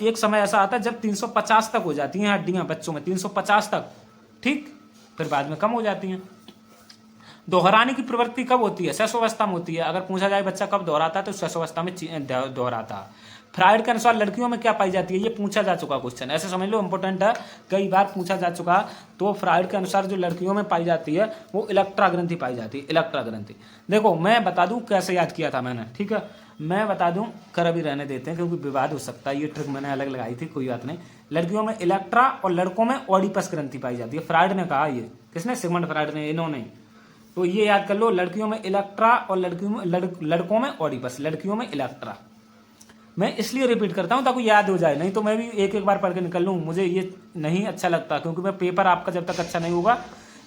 एक समय ऐसा आता है जब 350 तक हो जाती हैं हड्डियां बच्चों में, 350 तक, ठीक। फिर बाद में कम हो जाती हैं। दोहराने की प्रवृत्ति कब होती है? शैशवावस्था में होती है। अगर पूछा जाए बच्चा कब दोहराता है तो शैशवावस्था में दोहराता है। फ्राइड के अनुसार लड़कियों में क्या पाई जाती है? ये पूछा जा चुका क्वेश्चन, ऐसे समझ लो, इंपॉर्टेंट है, कई बार पूछा जा चुका। तो फ्राइड के अनुसार जो लड़कियों में पाई जाती है वो इलेक्ट्रा ग्रंथि पाई जाती है। इलेक्ट्रा ग्रंथि, देखो मैं बता दूं कैसे याद किया था मैंने, ठीक है, मैं बता दूं, कर अभी रहने देते हैं क्योंकि विवाद हो सकता है। ये ट्रिक मैंने अलग लगाई थी, कोई बात नहीं। लड़कियों में इलेक्ट्रा और लड़कों में ऑडिपस ग्रंथि पाई जाती है। फ्राइड ने कहा, ये किसने? सिगमंड फ्राइड ने, इन्होंने। तो ये याद कर लो, लड़कियों में इलेक्ट्रा और लड़कों में ऑडिपस, लड़कियों में इलेक्ट्रा। मैं इसलिए रिपीट करता हूं ताकि याद हो जाए, नहीं तो मैं भी एक एक बार पढ़ के निकल लूं, मुझे ये नहीं अच्छा लगता, क्योंकि मैं पेपर आपका जब तक अच्छा नहीं होगा।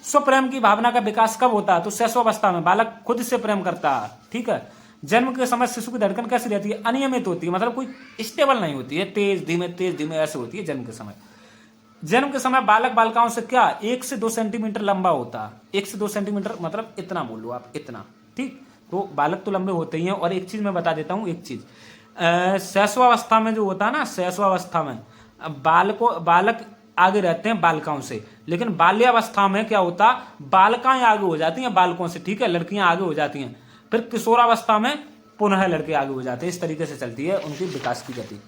स्वप्रेम की भावना का विकास कब होता है? तो शैशवावस्था में। बालक खुद से प्रेम करता है, ठीक है। जन्म के समय शिशु की धड़कन कैसी रहती है? अनियमित होती है, मतलब कोई स्टेबल नहीं होती है, तेज धीमे ऐसे होती है जन्म के समय। जन्म के समय बालक बालिकाओं से क्या 1 से 2 सेंटीमीटर लंबा होता है। 1 से 2 सेंटीमीटर मतलब इतना बोलो आप, इतना, ठीक। तो बालक तो लंबे होते ही हैं। और एक चीज मैं बता देता हूं, एक चीज, शैशवावस्था में जो होता है ना, शैशवावस्था में बालक आगे रहते हैं बालिकाओं से, लेकिन बाल्यावस्था में क्या होता? बालिकाएं आगे हो जाती हैं बालकों से, ठीक है, लड़कियां आगे हो जाती हैं। फिर किशोरावस्था में पुनः लड़के आगे हो जाते हैं। इस तरीके से चलती है उनकी विकास की गति।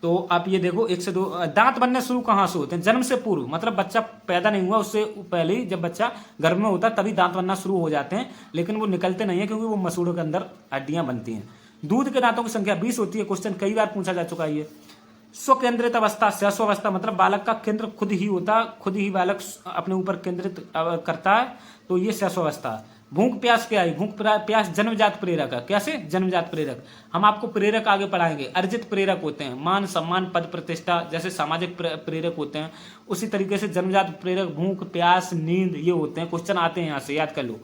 तो आप ये देखो, 1 से 2 दांत बनने शुरू कहां से होते हैं? जन्म से पूर्व, मतलब बच्चा पैदा नहीं हुआ उससे पहले ही, जब बच्चा गर्भ में होता तभी दांत बनना शुरू हो जाते हैं, लेकिन वो निकलते नहीं है क्योंकि वो मसूड़ों के अंदर हड्डियां बनती हैं। दूध के दांतों की संख्या 20 होती है। क्वेश्चन कई बार पूछा जा चुका है ये। स्वकेंद्रित अवस्था, शैशवावस्था, मतलब बालक का केंद्र खुद ही होता, खुद ही बालक अपने ऊपर केंद्रित करता है, तो ये शैशवावस्था है। भूख प्यास क्या है? भूख प्यास जन्मजात प्रेरक है। कैसे? जन्मजात प्रेरक। हम आपको प्रेरक आगे पढ़ाएंगे। अर्जित प्रेरक होते हैं, मान सम्मान पद प्रतिष्ठा जैसे सामाजिक प्रेरक होते हैं, उसी तरीके से जन्मजात प्रेरक भूख प्यास नींद ये होते हैं। क्वेश्चन आते हैं यहाँ से, याद कर लो।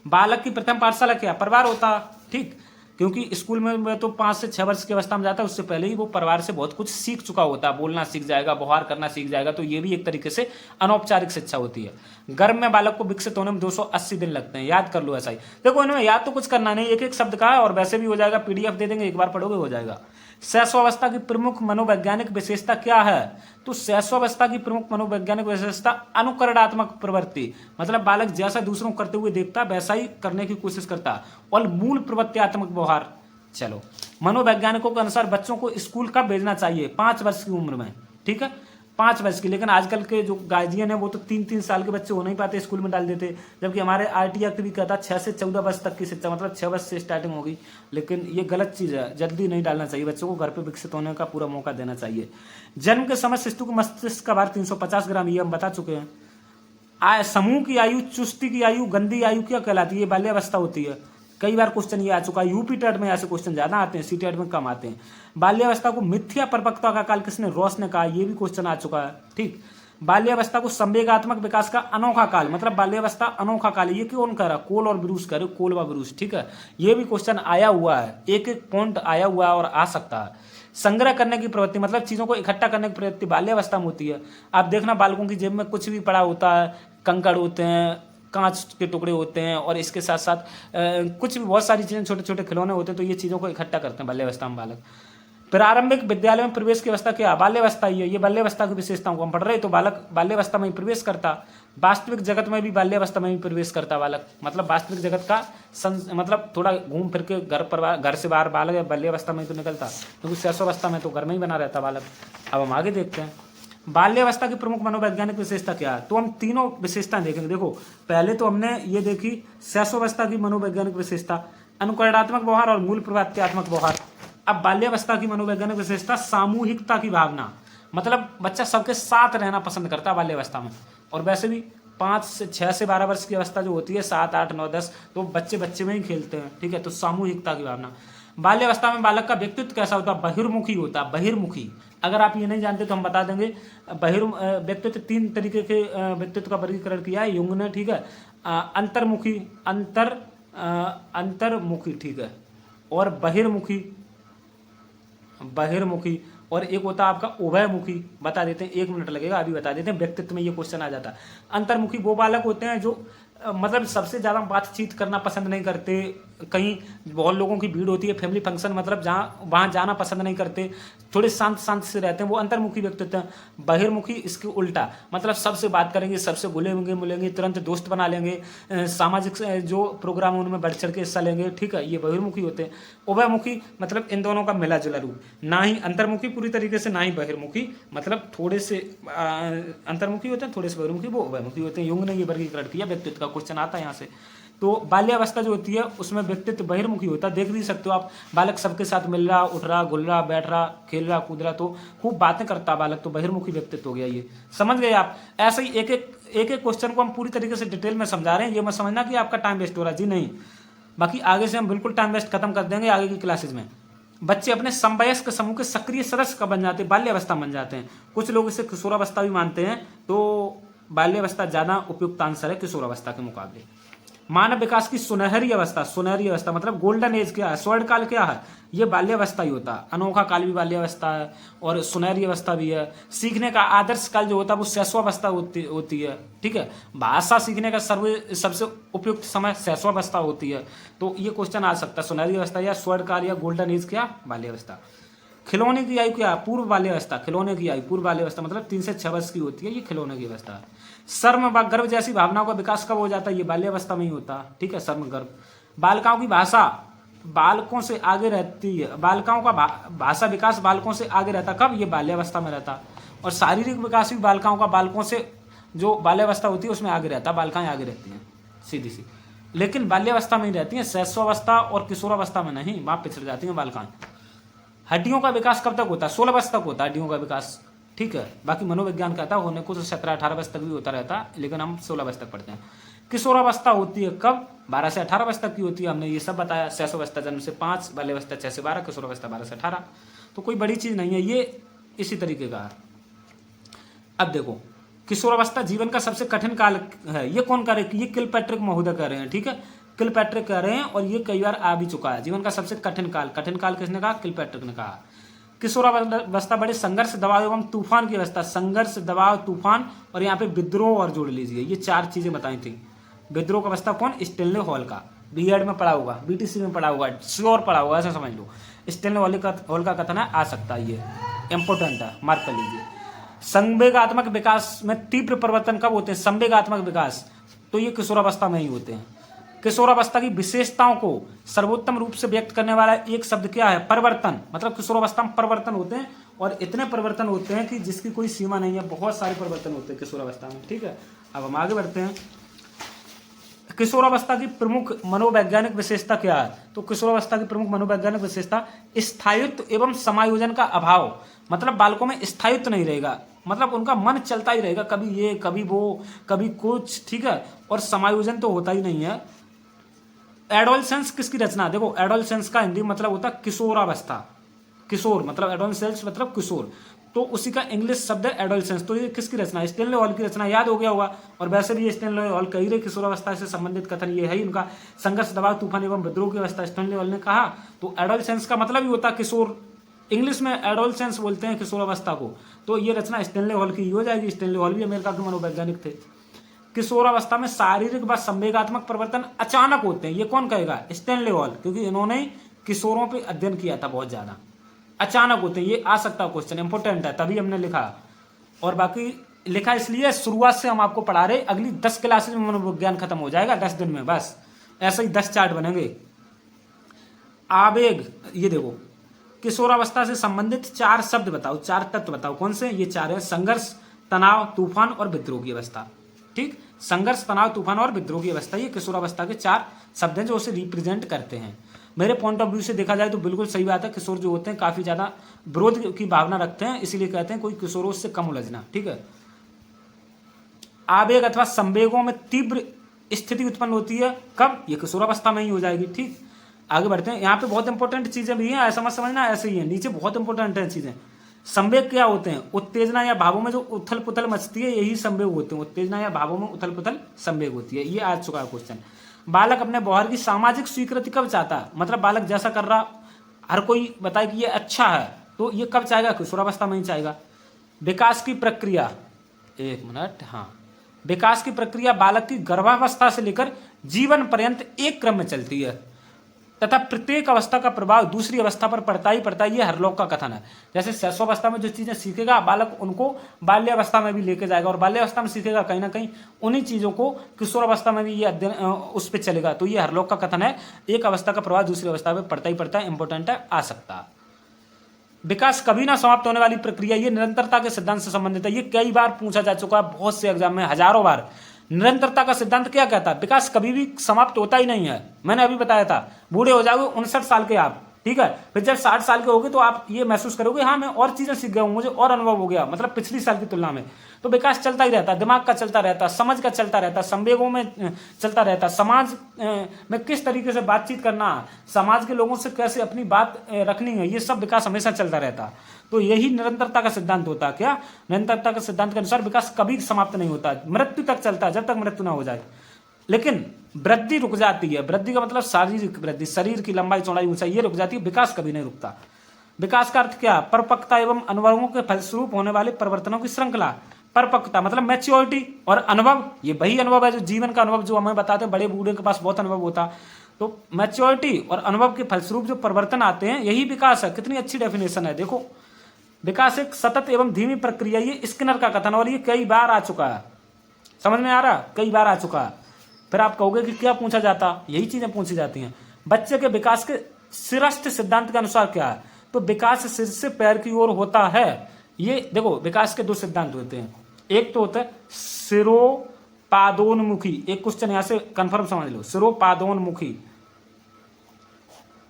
बालक की प्रथम पाठशाला क्या? परिवार होता, ठीक, क्योंकि स्कूल में तो 5 से 6 वर्ष की अवस्था में जाता है, उससे पहले ही वो परिवार से बहुत कुछ सीख चुका होता है, बोलना सीख जाएगा, व्यवहार करना सीख जाएगा। तो ये भी एक तरीके से अनौपचारिक शिक्षा होती है। गर्भ में बालक को विकसित होने में 280 दिन लगते हैं, याद कर लो ऐसा ही। देखो इनमें याद तो कुछ करना नहीं, एक एक शब्द का है और वैसे भी हो जाएगा, पीडीएफ दे देंगे, एक बार पढ़ोगे हो जाएगा। शैशवावस्था की प्रमुख मनोवैज्ञानिक विशेषता क्या है? तो शैशवावस्था की प्रमुख मनोवैज्ञानिक विशेषता अनुकरणात्मक प्रवृत्ति, मतलब बालक जैसा दूसरों को करते हुए देखता वैसा ही करने की कोशिश करता, और मूल प्रवृत्त्यात्मक व्यवहार। चलो, मनोवैज्ञानिकों के अनुसार बच्चों को स्कूल कब भेजना चाहिए? 5 वर्ष की उम्र में, ठीक है, 5 वर्ष की। लेकिन आजकल के जो गार्जियन है वो तो 3-3 साल के बच्चे हो नहीं पाते, स्कूल में डाल देते, जबकि हमारे आरटी एक्ट भी कहता 6 से 14 वर्ष तक की शिक्षा, मतलब 6 वर्ष से स्टार्टिंग होगी। लेकिन ये गलत चीज है, जल्दी नहीं डालना चाहिए, बच्चों को घर पे विकसित होने का पूरा मौका देना चाहिए। जन्म के समय शिशु के मस्तिष्क का भार 350 ग्राम, ये हम बता चुके हैं। समूह की आयु, चुस्ती की आयु, गंदी आयु क्या कहलाती है? बाल्यावस्था होती है। कई बार क्वेश्चन ये आ चुका है, यूपी टेट में ऐसे क्वेश्चन ज्यादा आते हैं, सी टेट में कम आते हैं। बाल्यावस्था को मिथ्या परिपक्वता का काल किसने? रॉस ने कहा, ये भी क्वेश्चन आ चुका है, ठीक। बाल्यावस्था को संवेगात्मक विकास का अनोखा काल, मतलब बाल्यावस्था अनोखा काल, ये क्यों कह रहा? कोल और ब्रूस कह रहे, कोल व ब्रूस, ठीक है, ये भी क्वेश्चन आया हुआ है, एक एक पॉइंट आया हुआ है और आ सकता है। संग्रह करने की प्रवृत्ति, मतलब चीजों को इकट्ठा करने की प्रवृत्ति बाल्यावस्था में होती है। आप देखना बालकों की जेब में कुछ भी पड़ा होता है, कंकड़ होते हैं, कांच के टुकड़े होते हैं, और इसके साथ साथ कुछ भी बहुत सारी चीजें, छोटे छोटे खिलौने होते हैं, तो ये चीजों को इकट्ठा करते हैं बाल्यावस्था में बालक। प्रारंभिक विद्यालय में प्रवेश की अवस्था क्या? बाल्यावस्था ही है। ये बाल्यावस्था की विशेषताओं को हम पढ़ रहे हैं, तो बालक बाल्यावस्था में ही प्रवेश करता। वास्तविक जगत में भी बाल्यावस्था में ही प्रवेश करता बालक, मतलब वास्तविक जगत का मतलब थोड़ा घूम फिर के घर से बाहर बालक बाल्यावस्था में ही तो निकलता, क्योंकि शैशवावस्था में तो घर में ही बना रहता बालक। अब हम आगे देखते हैं, बाल्यावस्था की प्रमुख मनोवैज्ञानिक विशेषता क्या है? तो हम तीनों विशेषताएं देखेंगे। देखो पहले तो हमने ये देखी शैशवावस्था की मनोवैज्ञानिक विशेषता, अनुकरणात्मक व्यवहार और मूल प्रवृत्त्यात्मक व्यवहार, अब बाल्यावस्था की मनोवैज्ञानिक विशेषता सामूहिकता की भावना, मतलब बच्चा सबके साथ रहना पसंद करता है बाल्यावस्था में। और वैसे भी 6 से 12 वर्ष की अवस्था जो होती है, 7, 8, 9, 10, तो बच्चे बच्चे में ही खेलते हैं, ठीक है। तो सामूहिकता की भावना। बाल्यावस्था में बालक का व्यक्तित्व कैसा होता है? बहिर्मुखी होता है, बहिर्मुखी। अगर आप ये नहीं जानते तो हम बता देंगे। व्यक्तित्व 3 तरीके के व्यक्तित्व का वर्गीकरण किया है युंग ने, ठीक है। अंतर्मुखी, अंतर्मुखी, ठीक है, और बहिर्मुखी, और एक होता है आपका उभयमुखी। बता देते हैं, 1 मिनट लगेगा, अभी बता देते हैं। व्यक्तित्व में ये क्वेश्चन आ जाता है। अंतर्मुखी वो बालक होते हैं जो मतलब सबसे ज़्यादा बातचीत करना पसंद नहीं करते, कहीं बहुत लोगों की भीड़ होती है, फैमिली फंक्शन, मतलब जहाँ वहाँ जाना पसंद नहीं करते, थोड़े शांत शांत से रहते हैं, वो अंतर्मुखी व्यक्तित्व हैं। बहिर्मुखी इसके उल्टा, मतलब सबसे बात करेंगे, सबसे घुलेंगे मिलेंगे, तुरंत दोस्त बना लेंगे, सामाजिक जो प्रोग्राम है उनमें बढ़ चढ़ के हिस्सा लेंगे, ठीक है, ये बहिर्मुखी होते हैं। उभयमुखी मतलब इन दोनों का मिला जुला रूप, ना ही अंतर्मुखी पूरी तरीके से, ना ही बहिर्मुखी, मतलब थोड़े से अंतर्मुखी होते हैं, थोड़े से बहिर्मुखी, वो उभयमुखी होते हैं। युंग ने ये वर्गीकरण किया, व्यक्तित्व का क्वेश्चन आता है यहाँ से। तो बाल्यावस्था जो होती है उसमें व्यक्तित्व बहिर्मुखी होता है। देख भी सकते हो आप, बालक सबके साथ मिल रहा, उठ रहा, घुल रहा, बैठ रहा, खेल रहा, कूद रहा, तो खूब बातें करता बालक, तो बहिर्मुखी व्यक्तित्व हो गया। ये समझ गए आप? ऐसे ही एक एक क्वेश्चन को हम पूरी तरीके से डिटेल में समझा रहे हैं। ये मत समझना कि आपका टाइम वेस्ट हो रहा है, जी नहीं। बाकी आगे से हम बिल्कुल टाइम वेस्ट खत्म कर देंगे आगे की क्लासेज में। बच्चे अपने समवयस्क समूह के सक्रिय सदस्य कब बन जाते हैं? बाल्यावस्था बन जाते हैं। कुछ लोग इसे किशोरावस्था भी मानते हैं, तो बाल्यावस्था ज्यादा उपयुक्त आंसर है किशोरावस्था के मुकाबले। मानव विकास की सुनहरी अवस्था, सुनहरी अवस्था मतलब गोल्डन एज क्या है, स्वर्ण काल क्या है? ये बाल्यावस्था ही होता है। अनोखा काल भी बाल्यावस्था है और सुनहरी अवस्था भी है। सीखने का आदर्श काल जो होता है वो शैशवावस्था होती है, ठीक है। भाषा सीखने का सबसे उपयुक्त समय शैशवावस्था होती है। तो ये क्वेश्चन आ सकता है, सुनहरी अवस्था या स्वर्ण काल या गोल्डन एज क्या? बाल्यावस्था। खिलौने की आयु क्या? पूर्व बाल्यावस्था। खिलौने की आयु पूर्व बाल्यावस्था मतलब 3 से 6 वर्ष की होती है, ये खिलौने की अवस्था है। शर्म व गर्व जैसी भावनाओं का विकास कब हो जाता है? ये बाल्यावस्था में ही होता है, ठीक है, शर्म गर्व। बालिकाओं की भाषा बालकों से आगे रहती है, बालिकाओं का भाषा विकास बालकों से आगे रहता कब? ये बाल्यावस्था में रहता। और शारीरिक विकास भी बालिकाओं का बालकों से, जो बाल्यावस्था होती है उसमें आगे रहता, बालिकाएं आगे रहती हैं सीधी सी, लेकिन बाल्यावस्था में ही रहती हैं, शैशवावस्था और किशोरावस्था में नहीं, वहां पिछड़ जाती हैं बालिकाएं। हड्डियों का विकास कब तक होता है? 16 वर्ष तक होता है हड्डियों का विकास, ठीक है। बाकी मनोविज्ञान कहता है होने को तो 17-18 वर्ष तक भी होता रहता है, लेकिन हम 16 वर्ष तक पढ़ते हैं। किशोरावस्था होती है कब? 12 से 18 वर्ष तक की होती है, हमने ये सब बताया। शैशवावस्था जन्म से 5, बाल्यावस्था 6 से 12, किशोरावस्था 12 से 18। तो कोई बड़ी चीज नहीं है, ये इसी तरीके का है। अब देखो, किशोरावस्था जीवन का सबसे कठिन काल है। ये कौन कह रहे हैं? ये किलपैट्रिक महोदय कह रहे हैं, ठीक है, किलपैट्रिक कह रहे हैं, और ये कई बार आ भी चुका है। जीवन का सबसे कठिन काल, कठिन काल किसने कहा? किलपैट्रिक ने कहा। किशोरावस्था बड़े संघर्ष, दबाव एवं तूफान की अवस्था। संघर्ष, दबाव, तूफान, और यहाँ पे विद्रोह और जोड़ लीजिए, ये 4 चीजें बताई थी। विद्रोह का अवस्था कौन? स्टेनले हॉल का, बीएड में पढ़ा होगा, बीटीसी में पढ़ा होगा, श्योर पढ़ा होगा, ऐसा समझ लो। स्टेनले हॉल का कथन है, आ सकता है, ये इंपोर्टेंट है, मार्क कर लीजिए। संवेगात्मक विकास में तीव्र परिवर्तन कब होते हैं? संवेगात्मक विकास, तो ये किशोरावस्था में ही होते हैं। किशोरावस्था की विशेषताओं को सर्वोत्तम रूप से व्यक्त करने वाला एक शब्द क्या है? परिवर्तन। मतलब किशोरावस्था में परिवर्तन होते हैं, और इतने परिवर्तन होते हैं कि जिसकी कोई सीमा नहीं है, बहुत सारे परिवर्तन होते हैं किशोरावस्था में, ठीक है। अब हम आगे बढ़ते हैं। किशोरावस्था की प्रमुख मनोवैज्ञानिक विशेषता क्या है? तो किशोरावस्था की प्रमुख मनोवैज्ञानिक विशेषता स्थायित्व एवं समायोजन का अभाव। मतलब बालकों में स्थायित्व नहीं रहेगा, मतलब उनका मन चलता ही रहेगा, कभी ये कभी वो कभी कुछ, ठीक है, और समायोजन तो होता ही नहीं है। एडोलसेंस किसकी रचना? देखो, एडोलसेंस का हिंदी मतलब होता है किशोरावस्था। किशोर मतलब एडोलसेंस मतलब किशोर, तो उसी का इंग्लिश शब्द है एडोलसेंस। तो ये किसकी रचना? स्टेनले हॉल की रचना, याद हो गया होगा। और वैसे भी स्टेनले हॉल कह रहे किशोरावस्था से संबंधित कथन ये है इनका, संघर्ष, दबाव, तूफान एवं विद्रोह की अवस्था स्टेनले हॉल ने कहा। तो एडोलसेंस का मतलब ही होता है किशोर, इंग्लिश में एडोलसेंस बोलते हैं किशोरावस्था को। तो ये रचना स्टेनले हॉल की हो जाएगी। स्टेनले हॉल भी अमेरिका के मनोवैज्ञानिक थे। किशोरावस्था में शारीरिक व संवेगात्मक परिवर्तन अचानक होते हैं, ये कौन कहेगा? स्टेनले हॉल, क्योंकि इन्होंने किशोरों पे अध्ययन किया था बहुत ज्यादा। अचानक होते हैं, ये आ सकता है क्वेश्चन, इंपोर्टेंट है, तभी हमने लिखा। और बाकी लिखा इसलिए शुरुआत से हम आपको पढ़ा रहे, अगली 10 क्लासेज में मनोविज्ञान खत्म हो जाएगा 10 दिन में, बस ऐसे ही 10 चार्ट बनेंगे। आवेग, ये देखो, किशोरावस्था से संबंधित 4 शब्द बताओ, 4 तत्व बताओ, कौन से? ये 4 है, संघर्ष, तनाव, तूफान और विद्रोह की अवस्था, ठीक। संघर्ष, तनाव, तूफान और विद्रोह की अवस्था, ये किशोरावस्था के 4 शब्द हैं जो उसे रिप्रेजेंट करते हैं। मेरे पॉइंट ऑफ व्यू से देखा जाए तो बिल्कुल सही बात है। किशोर जो होते हैं काफ़ी ज़्यादा विरोध की भावना रखते हैं, इसीलिए कहते हैं कोई किशोरों से कम उलझना। ठीक है। आवेग अथवा संवेगों में तीव्र स्थिति उत्पन्न होती है कब? ये किशोरावस्था में ही हो जाएगी। ठीक, आगे बढ़ते हैं। यहाँ पे बहुत इंपॉर्टेंट चीजें भी हैं, ऐसा मत समझना ऐसे ही है, नीचे बहुत इंपॉर्टेंट है चीजें। संवेग क्या होते हैं? उत्तेजना या भावों में जो उथल पुथल मचती है, यही संवेग होते हैं। उत्तेजना या भावों में उथल पुथल संवेग होती है। ये आ चुका है क्वेश्चन। बालक अपने व्यवहार की सामाजिक स्वीकृति कब चाहता है? मतलब बालक जैसा कर रहा हर कोई बताए कि ये अच्छा है, तो ये कब चाहेगा? किशोरावस्था में ही चाहेगा। विकास की प्रक्रिया, एक मिनट, हाँ, विकास की प्रक्रिया बालक की गर्भावस्था से लेकर जीवन पर्यंत एक क्रम में चलती है तथा प्रत्येक अवस्था का प्रभाव दूसरी अवस्था पर पड़ता ही पड़ता है। ये हरलोक का कथन है। जैसे शैशवावस्था में जो चीजें सीखेगा बालक, उनको बाल्यावस्था में भी लेके जाएगा, और बाल्यावस्था में सीखेगा कहीं ना कहीं उन्हीं चीजों को किशोरावस्था में भी ये अध्ययन उस पर चलेगा। तो ये हरलोक का कथन है, एक अवस्था का प्रभाव दूसरी अवस्था में पड़ता ही पड़ता है। इंपॉर्टेंट है, आ सकता है। विकास कभी ना समाप्त होने वाली प्रक्रिया, ये निरंतरता के सिद्धांत से संबंधित है। ये कई बार पूछा जा चुका है, बहुत से एग्जाम में, हजारों बार। निरंतरता का सिद्धांत क्या कहता है? विकास कभी भी समाप्त होता ही नहीं है। मैंने अभी बताया था, बूढ़े हो जाओगे 59 साल के आप, ठीक है, फिर जब 60 साल के होगे तो आप ये महसूस करोगे, हाँ मैं और चीजें सीख गया हूं, मुझे और अनुभव हो गया, मतलब पिछली साल की तुलना में। तो विकास चलता ही रहता है, दिमाग का चलता रहता है, समझ का चलता रहता है, संवेगों में चलता रहता है, समाज में किस तरीके से बातचीत करना, समाज के लोगों से कैसे अपनी बात रखनी है, ये सब विकास हमेशा चलता रहता है। तो यही निरंतरता का सिद्धांत होता है। क्या? निरंतरता के सिद्धांत के अनुसार विकास कभी समाप्त नहीं होता, मृत्यु तक चलता है, जब तक मृत्यु ना हो जाए। लेकिन वृद्धि रुक जाती है। वृद्धि का मतलब शारीरिक वृद्धि, शरीर की लंबाई चौड़ाई ऊंचाई, ये रुक जाती है, विकास कभी नहीं रुकता। विकास का अर्थ क्या? परिपक्वता एवं अनुभवों के फलस्वरूप होने वाले परिवर्तनों की श्रृंखला। परिपक्वता मतलब मैच्योरिटी, और अनुभव, ये वही अनुभव है जो जीवन का अनुभव, जो हमें बताते हैं, बड़े बूढ़े के पास बहुत अनुभव होता। तो मैच्योरिटी और अनुभव के फलस्वरूप जो परिवर्तन आते हैं, यही विकास है। कितनी अच्छी डेफिनेशन है, देखो। विकास एक सतत एवं धीमी प्रक्रिया, ये स्किनर का कथन, और ये कई बार आ चुका है। समझ में आ रहा? कई बार आ चुका है। फिर आप कहोगे कि क्या पूछा जाता? यही चीजें पूछी जाती हैं। बच्चे के विकास के सिरस्थ सिद्धांत के अनुसार क्या है? तो विकास सिर से पैर की ओर होता है। ये देखो, विकास के दो सिद्धांत होते हैं। एक तो होता है सिरोपादोन्मुखी, एक क्वेश्चन यहां से कंफर्म समझ लो, सिरोपादोन्मुखी।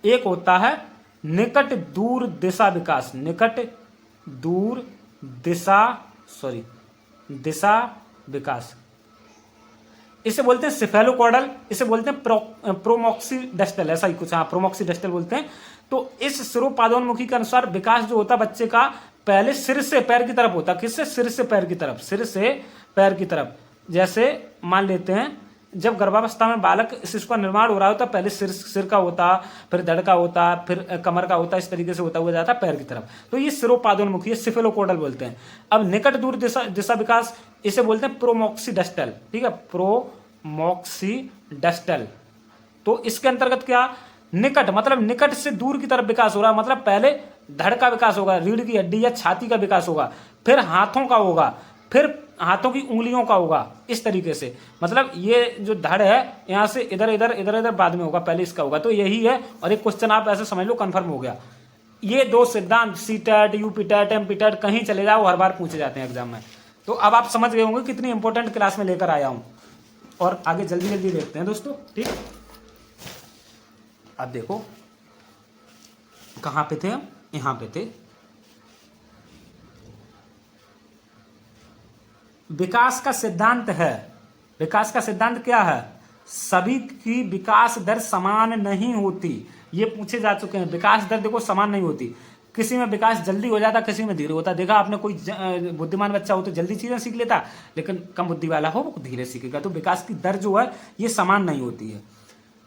एक होता है निकट दूर दिशा विकास, निकट दूर दिशा विकास। इसे बोलते हैं सिफेलोकॉर्डल, इसे बोलते हैं प्रोमॉक्सीडेस्टल, ऐसा ही कुछ, हाँ, प्रोमॉक्सीडेस्टल बोलते हैं। तो इस सिरोपादोन्मुखी के अनुसार विकास जो होता है बच्चे का, पहले सिर से पैर की तरफ होता है। किससे? सिर से पैर की तरफ, सिर से पैर की तरफ। जैसे मान लेते हैं जब गर्भावस्था में बालक शिशु का निर्माण हो रहा होता, पहले सिर का होता, फिर धड़ का होता, फिर कमर का होता, इस तरीके से होता हुआ जाता पैर की तरफ। तो ये सिरोपादोन्मुखी, सिफेलोकॉर्डल बोलते हैं। अब निकट दूर दिशा विकास, इसे बोलते हैं प्रोमॉक्सीडेस्टल, ठीक है, प्रोमॉक्सीडेस्टल। तो इसके अंतर्गत क्या? निकट मतलब निकट से दूर की तरफ विकास हो रहा है, मतलब पहले धड़ का विकास होगा, रीढ़ की हड्डी या छाती का विकास होगा, फिर हाथों का होगा, फिर हाथों की उंगलियों का होगा, इस तरीके से। मतलब ये जो धड़ है, यहां से इधर इधर बाद में होगा, पहले इसका होगा। तो यही है, और एक क्वेश्चन आप ऐसे समझ लो, कंफर्म हो गया। ये दो सिद्धांत सीटेट, यूपीटेट, एमपीटेट, कहीं चले जाओ, हर बार पूछे जाते हैं एग्जाम में। तो अब आप समझ गए होंगे कितनी इंपॉर्टेंट क्लास में लेकर आया हूं। और आगे जल्दी जल्दी देखते हैं दोस्तों, ठीक। अब देखो कहां पे थे हम? यहां पे थे। विकास का सिद्धांत है। विकास का सिद्धांत क्या है? सभी की विकास दर समान नहीं होती। ये पूछे जा चुके हैं। विकास दर देखो समान नहीं होती, किसी में विकास जल्दी हो जाता, किसी में धीरे होता। देखा आपने, कोई बुद्धिमान बच्चा हो तो जल्दी चीजें सीख लेता, लेकिन कम बुद्धि वाला हो वो धीरे सीखेगा। तो विकास की दर जो है ये समान नहीं होती है।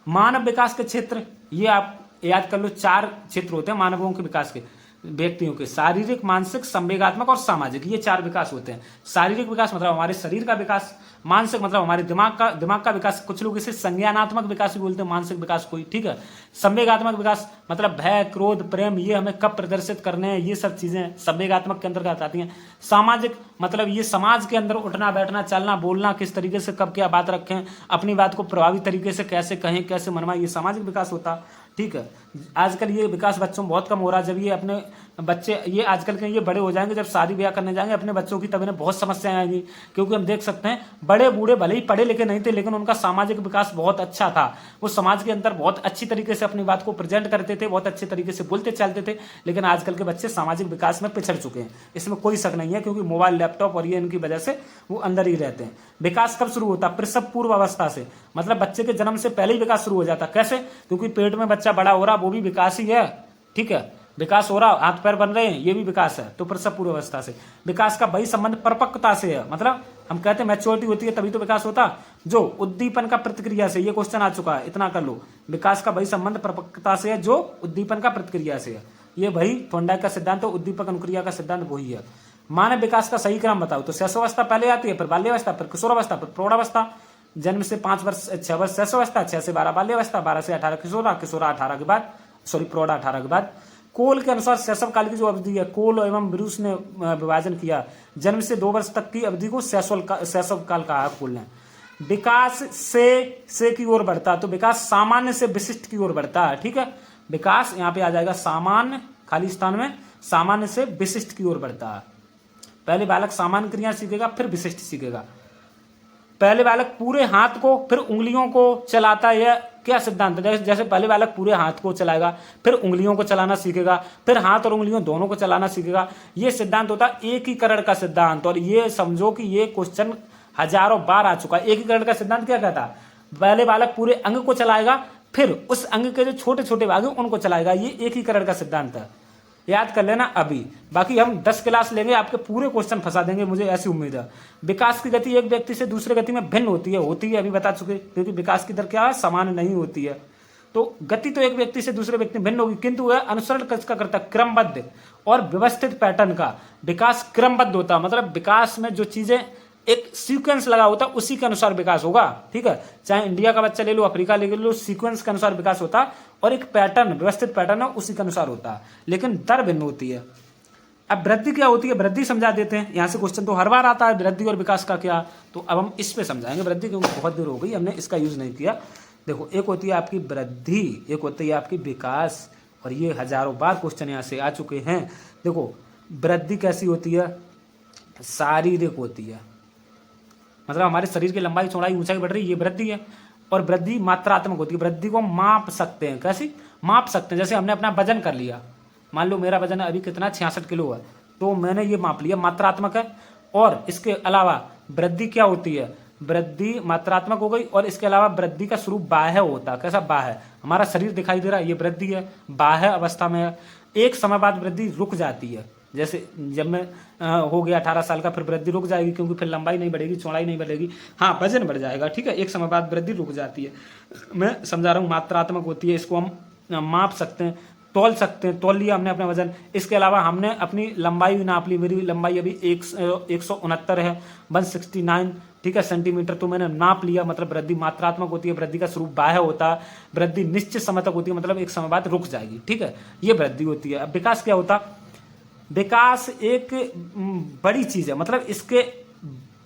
मानव विकास के क्षेत्र, ये आप याद कर लो, 4 क्षेत्र होते हैं मानवों के विकास के, व्यक्तियों के। शारीरिक, मानसिक, संवेगात्मक और सामाजिक, ये 4 विकास होते हैं। शारीरिक विकास मतलब हमारे शरीर का विकास, मानसिक मतलब हमारे दिमाग का विकास, कुछ लोग इसे संज्ञानात्मक विकास भी बोलते हैं, मानसिक विकास कोई, ठीक है। संवेगात्मक विकास मतलब भय, क्रोध, प्रेम, ये हमें कब प्रदर्शित करने हैं, ये सब चीजें संवेगात्मक के अंतर्गत आती हैं। सामाजिक मतलब ये समाज के अंदर उठना बैठना, चलना बोलना, किस तरीके से कब क्या बात रखें, अपनी बात को प्रभावी तरीके से कैसे कहें, कैसे मनवाएं, ये सामाजिक विकास होता, ठीक है। आजकल ये विकास बच्चों में बहुत कम हो रहा है। जब ये अपने बच्चे ये आजकल के ये बड़े हो जाएंगे, जब शादी ब्याह करने जाएंगे अपने बच्चों की, तब इन्हें बहुत समस्याएं आएंगी। क्योंकि हम देख सकते हैं बड़े बूढ़े भले ही पढ़े लिखे नहीं थे, लेकिन उनका सामाजिक विकास बहुत अच्छा था। वो समाज के अंदर बहुत अच्छी तरीके से अपनी बात को प्रेजेंट करते थे, बहुत अच्छे तरीके से बोलते चलते थे। लेकिन आजकल के बच्चे सामाजिक विकास में पिछड़ चुके हैं, इसमें कोई शक नहीं है, क्योंकि मोबाइल लैपटॉप और ये इनकी वजह से वो अंदर ही रहते हैं। विकास कब शुरू होता है? प्रसव पूर्व अवस्था से, मतलब बच्चे के जन्म से पहले ही विकास शुरू हो जाता है। कैसे? क्योंकि पेट में बच्चा बड़ा हो रहा, वो भी विकास ही है। ठीक है, विकास हो रहा, हाथ पैर बन रहे हैं, ये भी विकास है। तो प्रसव पूर्व अवस्था से विकास का वही संबंध परिपक्वता से है। मतलब हम कहते हैं मैच्योरिटी होती है तभी तो विकास होता, जो उद्दीपन का प्रतिक्रिया से। ये क्वेश्चन आ चुका है, इतना कर लो। विकास का वही संबंध परिपक्वता से है जो उद्दीपन का प्रतिक्रिया से है। ये वही थॉर्नडाइक का सिद्धांत, उद्दीपक अनुक्रिया का सिद्धांत वही है। मानव विकास का सही क्रम बताओ, तो शैशवावस्था पहले आती है, फिर बाल्यावस्था, फिर किशोरावस्था, फिर प्रौढ़ावस्था। जन्म से 6 वर्ष शैशवावस्था, 6 से 12 बाल्यावस्था, 12 से 18 किशोरा, किशोरा 18 के बाद प्रौढ़ा 18 के बाद। कोल के अनुसार शैशव काल की जो अवधि है, कोल एवं ब्रूस ने विभाजन किया, जन्म से 2 वर्ष तक की अवधि को शैशव काल कहा है कोल ने। विकास से की ओर बढ़ता, तो विकास सामान्य से विशिष्ट की ओर बढ़ता है। ठीक है, विकास यहाँ पे आ जाएगा सामान्य, खाली स्थान में सामान्य से विशिष्ट की ओर बढ़ता है। पहले बालक सामान्य क्रिया सीखेगा, फिर विशिष्ट सीखेगा। पहले बालक पूरे हाथ को फिर उंगलियों को चलाता है, यह क्या सिद्धांत है? जैसे पहले बालक पूरे हाथ को चलाएगा, फिर उंगलियों को चलाना सीखेगा, फिर हाथ और उंगलियों दोनों को चलाना सीखेगा। ये सिद्धांत होता है एकीकरण का सिद्धांत। और ये समझो कि ये क्वेश्चन हजारों बार आ चुका है। एकीकरण का सिद्धांत क्या कहता है? पहले बालक पूरे अंग को चलाएगा, फिर उस अंग के जो छोटे छोटे भाग हैं उनको चलाएगा। ये एकीकरण का सिद्धांत है, याद कर लेना अभी। बाकी हम 10 क्लास लेंगे, आपके पूरे क्वेश्चन फंसा देंगे, मुझे ऐसी उम्मीद है। विकास की गति एक व्यक्ति से दूसरे गति में भिन्न होती है, अभी बता चुके, क्योंकि विकास की दर क्या है? समान नहीं होती है। तो गति तो एक व्यक्ति से दूसरे व्यक्ति में भिन्न होगी, किंतु वह अनुसरण किसका करता है? क्रमबद्ध और व्यवस्थित पैटर्न का। विकास क्रमबद्ध होता है, मतलब विकास में जो चीजें एक सीक्वेंस लगा होता है उसी के अनुसार विकास होगा। ठीक है, चाहे इंडिया का बच्चा ले लो, अफ्रीका ले लो, सीक्वेंस के अनुसार विकास होता है और एक पैटर्न, व्यवस्थित पैटर्न है, उसी के अनुसार होता है, लेकिन दर भिन्न होती है। अब वृद्धि क्या होती है? वृद्धि समझा देते हैं। यहाँ से क्वेश्चन तो हर बार आता है, वृद्धि और विकास का क्या, तो अब हम इस पे समझाएंगे वृद्धि, क्योंकि बहुत देर हो गई हमने इसका यूज नहीं किया। देखो, एक होती है आपकी वृद्धि, एक होती है आपकी विकास, और ये हजारों बार क्वेश्चन यहाँ से आ चुके हैं। देखो, वृद्धि कैसी होती है? शारीरिक होती है, मतलब हमारे शरीर की लंबाई चौड़ाई ऊंचाई बढ़ रही है, ये वृद्धि है। और वृद्धि मात्रात्मक होती है, वृद्धि को माप सकते हैं। कैसी माप सकते हैं? जैसे हमने अपना वजन कर लिया, मान लो मेरा वजन अभी कितना 66 किलो है, तो मैंने ये माप लिया, मात्रात्मक है। और इसके अलावा वृद्धि क्या होती है? वृद्धि मात्रात्मक हो गई, और इसके अलावा वृद्धि का स्वरूप बाह्य होता है। कैसा बाह्य? हमारा शरीर दिखाई दे रहा है, ये वृद्धि है, बाह्य अवस्था में है। एक समय बाद वृद्धि रुक जाती है, जैसे जब मैं हो गया 18 साल का, फिर वृद्धि रुक जाएगी, क्योंकि फिर लंबाई नहीं बढ़ेगी, चौड़ाई नहीं बढ़ेगी, हाँ वजन बढ़ जाएगा। ठीक है, एक समय बाद वृद्धि रुक जाती है। मैं समझा रहा हूँ, मात्रात्मक होती है, इसको हम माप सकते हैं, तौल सकते हैं, तौल लिया हमने अपना वजन। इसके अलावा हमने अपनी लंबाई भी नाप ली, मेरी लंबाई अभी 169 है, 169, ठीक है, सेंटीमीटर, तो मैंने नाप लिया, मतलब वृद्धि मात्रात्मक होती है। वृद्धि का स्वरूप बाह्य होता है, वृद्धि निश्चित समय तक होती है, मतलब एक समय बाद रुक जाएगी। ठीक है, ये वृद्धि होती है। अब विकास क्या होता? विकास एक बड़ी चीज है, मतलब इसके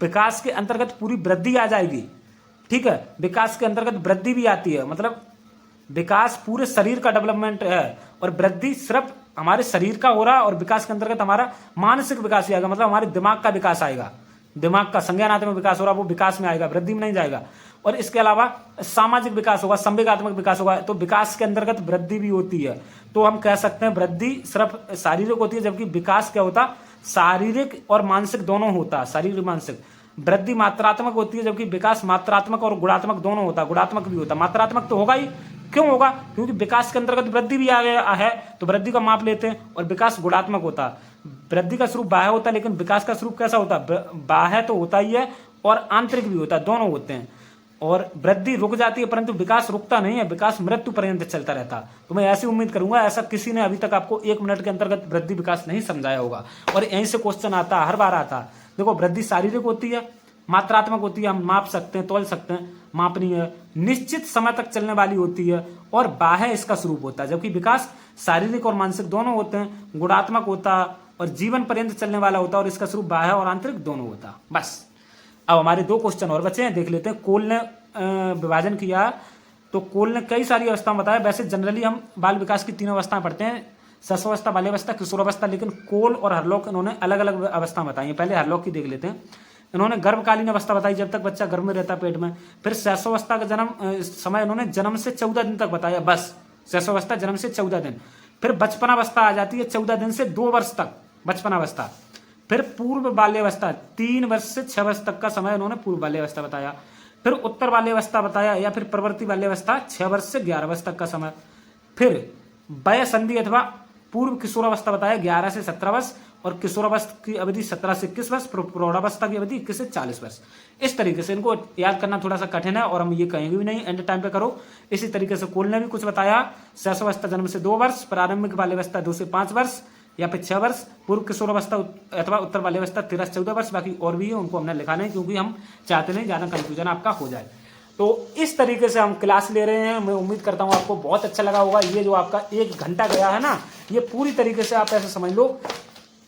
विकास के अंतर्गत पूरी वृद्धि आ जाएगी। ठीक है, विकास के अंतर्गत वृद्धि भी आती है, मतलब विकास पूरे शरीर का डेवलपमेंट है, और वृद्धि सिर्फ हमारे शरीर का हो रहा है, और विकास के अंतर्गत हमारा मानसिक विकास भी आएगा, मतलब हमारे दिमाग का विकास आएगा। दिमाग का संज्ञानात्मक विकास हो रहा है, वो विकास में आएगा, वृद्धि में नहीं जाएगा। और इसके अलावा सामाजिक विकास होगा, संवेगात्मक विकास होगा, तो विकास के अंतर्गत वृद्धि भी होती है। तो हम कह सकते हैं वृद्धि सिर्फ शारीरिक होती है, जबकि विकास क्या होता? शारीरिक और मानसिक दोनों होता है, शारीरिक मानसिक। वृद्धि मात्रात्मक होती है, जबकि विकास मात्रात्मक और गुणात्मक दोनों होता है, गुणात्मक भी होता है। मात्रात्मक तो होगा ही, क्यों होगा? क्योंकि विकास के अंतर्गत वृद्धि भी आ गया है, तो वृद्धि का माप लेते हैं, और विकास गुणात्मक होता है। वृद्धि का स्वरूप बाह्य होता है, लेकिन विकास का स्वरूप कैसा होता है? बाह्य तो होता ही है और आंतरिक भी होता है, दोनों होते हैं। और वृद्धि रुक जाती है, परंतु विकास रुकता नहीं है, विकास मृत्यु पर्यंत चलता रहता। तो मैं ऐसी उम्मीद करूंगा, ऐसा किसी ने अभी तक आपको 1 मिनट के अंतर्गत वृद्धि विकास नहीं समझाया होगा, और यहीं से क्वेश्चन आता है, हर बार आता है। देखो, वृद्धि शारीरिक होती है, मात्रात्मक होती है, हम माप सकते हैं, तौल सकते हैं, मापनीय है, निश्चित समय तक चलने वाली होती है, और बाह्य इसका स्वरूप होता है। जबकि विकास शारीरिक और मानसिक दोनों होते हैं, गुणात्मक होता है और जीवन पर्यंत चलने वाला होता है, और इसका स्वरूप बाह्य और आंतरिक दोनों होता है। बस अब हमारे 2 क्वेश्चन और बचे हैं, देख लेते हैं। कोल ने विभाजन किया तो कोल ने कई सारी अवस्थाएं बताया। वैसे जनरली हम बाल विकास की 3 अवस्थाएं पढ़ते हैं, शिशुअवस्था, बाल्यावस्था, किशोरावस्था, लेकिन कोल और हरलॉक इन्होंने अलग अलग अवस्थाएं बताई हैं। पहले हरलॉक की देख लेते हैं। इन्होंने गर्भकालीन अवस्था बताई, जब तक बच्चा गर्भ में रहता है पेट में। फिर शिशुअवस्था का समय इन्होंने जन्म से 14 दिन तक बताया, बस शिशुअवस्था जन्म से 14 दिन। फिर बचपनावस्था आ जाती है 14 दिन से 2 वर्ष तक, बचपनावस्था। फिर पूर्व बाल्यावस्था 3 वर्ष से 6 वर्ष तक का समय उन्होंने पूर्व बाल्यावस्था बताया। फिर उत्तर बाल्यावस्था बताया, या फिर प्रवृत्ति बाल्यावस्था 6 वर्ष से 11 वर्ष तक का समय। फिर वय संधि अथवा पूर्व किशोरावस्था बताया 11 से 17 वर्ष, और किशोरावस्था की अवधि 17 से 21 वर्ष, प्रौढ़ावस्था की अवधि 21 से 40 वर्ष। इस तरीके से इनको याद करना थोड़ा सा कठिन है, और हम ये कहेंगे भी नहीं, एंड टाइम पे करो। इसी तरीके से कोल ने भी कुछ बताया, शिशुअवस्था जन्म से 2 वर्ष, प्रारंभिक बाल्यावस्था 2 से 5 वर्ष या फिर 6 वर्ष, पूर्व किशोरावस्था अथवा उत्तर बाल्यावस्था 13 से 14 वर्ष। बाकी और भी है, उनको हमने लिखा नहीं, क्योंकि हम चाहते नहीं ज्यादा कंफ्यूजन आपका हो जाए। तो इस तरीके से हम क्लास ले रहे हैं। मैं उम्मीद करता हूँ आपको बहुत अच्छा लगा होगा। ये जो आपका 1 घंटा गया है ना, ये पूरी तरीके से आप ऐसे समझ लो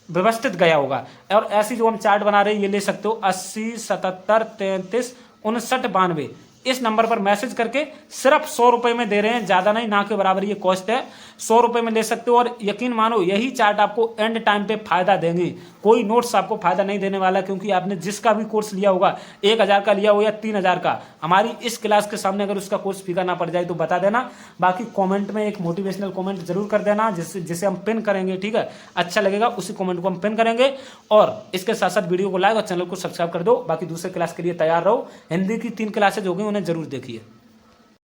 व्यवस्थित गया होगा। और ऐसी जो हम चार्ट बना रहे हैं, ये ले सकते हो 80 77 33 59 92, इस नंबर पर मैसेज करके सिर्फ 100 रुपए में दे रहे हैं, ज्यादा नहीं, ना के बराबर ये कॉस्ट है। 100 रुपए में ले सकते हो, और यकीन मानो यही चार्ट आपको एंड टाइम पे फायदा देंगे। कोई नोट्स आपको फायदा नहीं देने वाला, क्योंकि आपने जिसका भी कोर्स लिया होगा, 1000 का लिया हो या 3000 का, हमारी इस क्लास के सामने अगर उसका कोर्स फीका ना पड़ जाए तो बता देना। बाकी कॉमेंट में एक मोटिवेशनल कॉमेंट जरूर कर देना, जिसे हम पिन करेंगे, ठीक है, अच्छा लगेगा उसी कॉमेंट को हम पिन करेंगे। और इसके साथ साथ वीडियो को लाइक और चैनल को सब्सक्राइब कर दो। बाकी दूसरे क्लास के लिए तैयार रहो। हिंदी की 3 क्लासेज हो गई, उन्हें जरूर देखिए।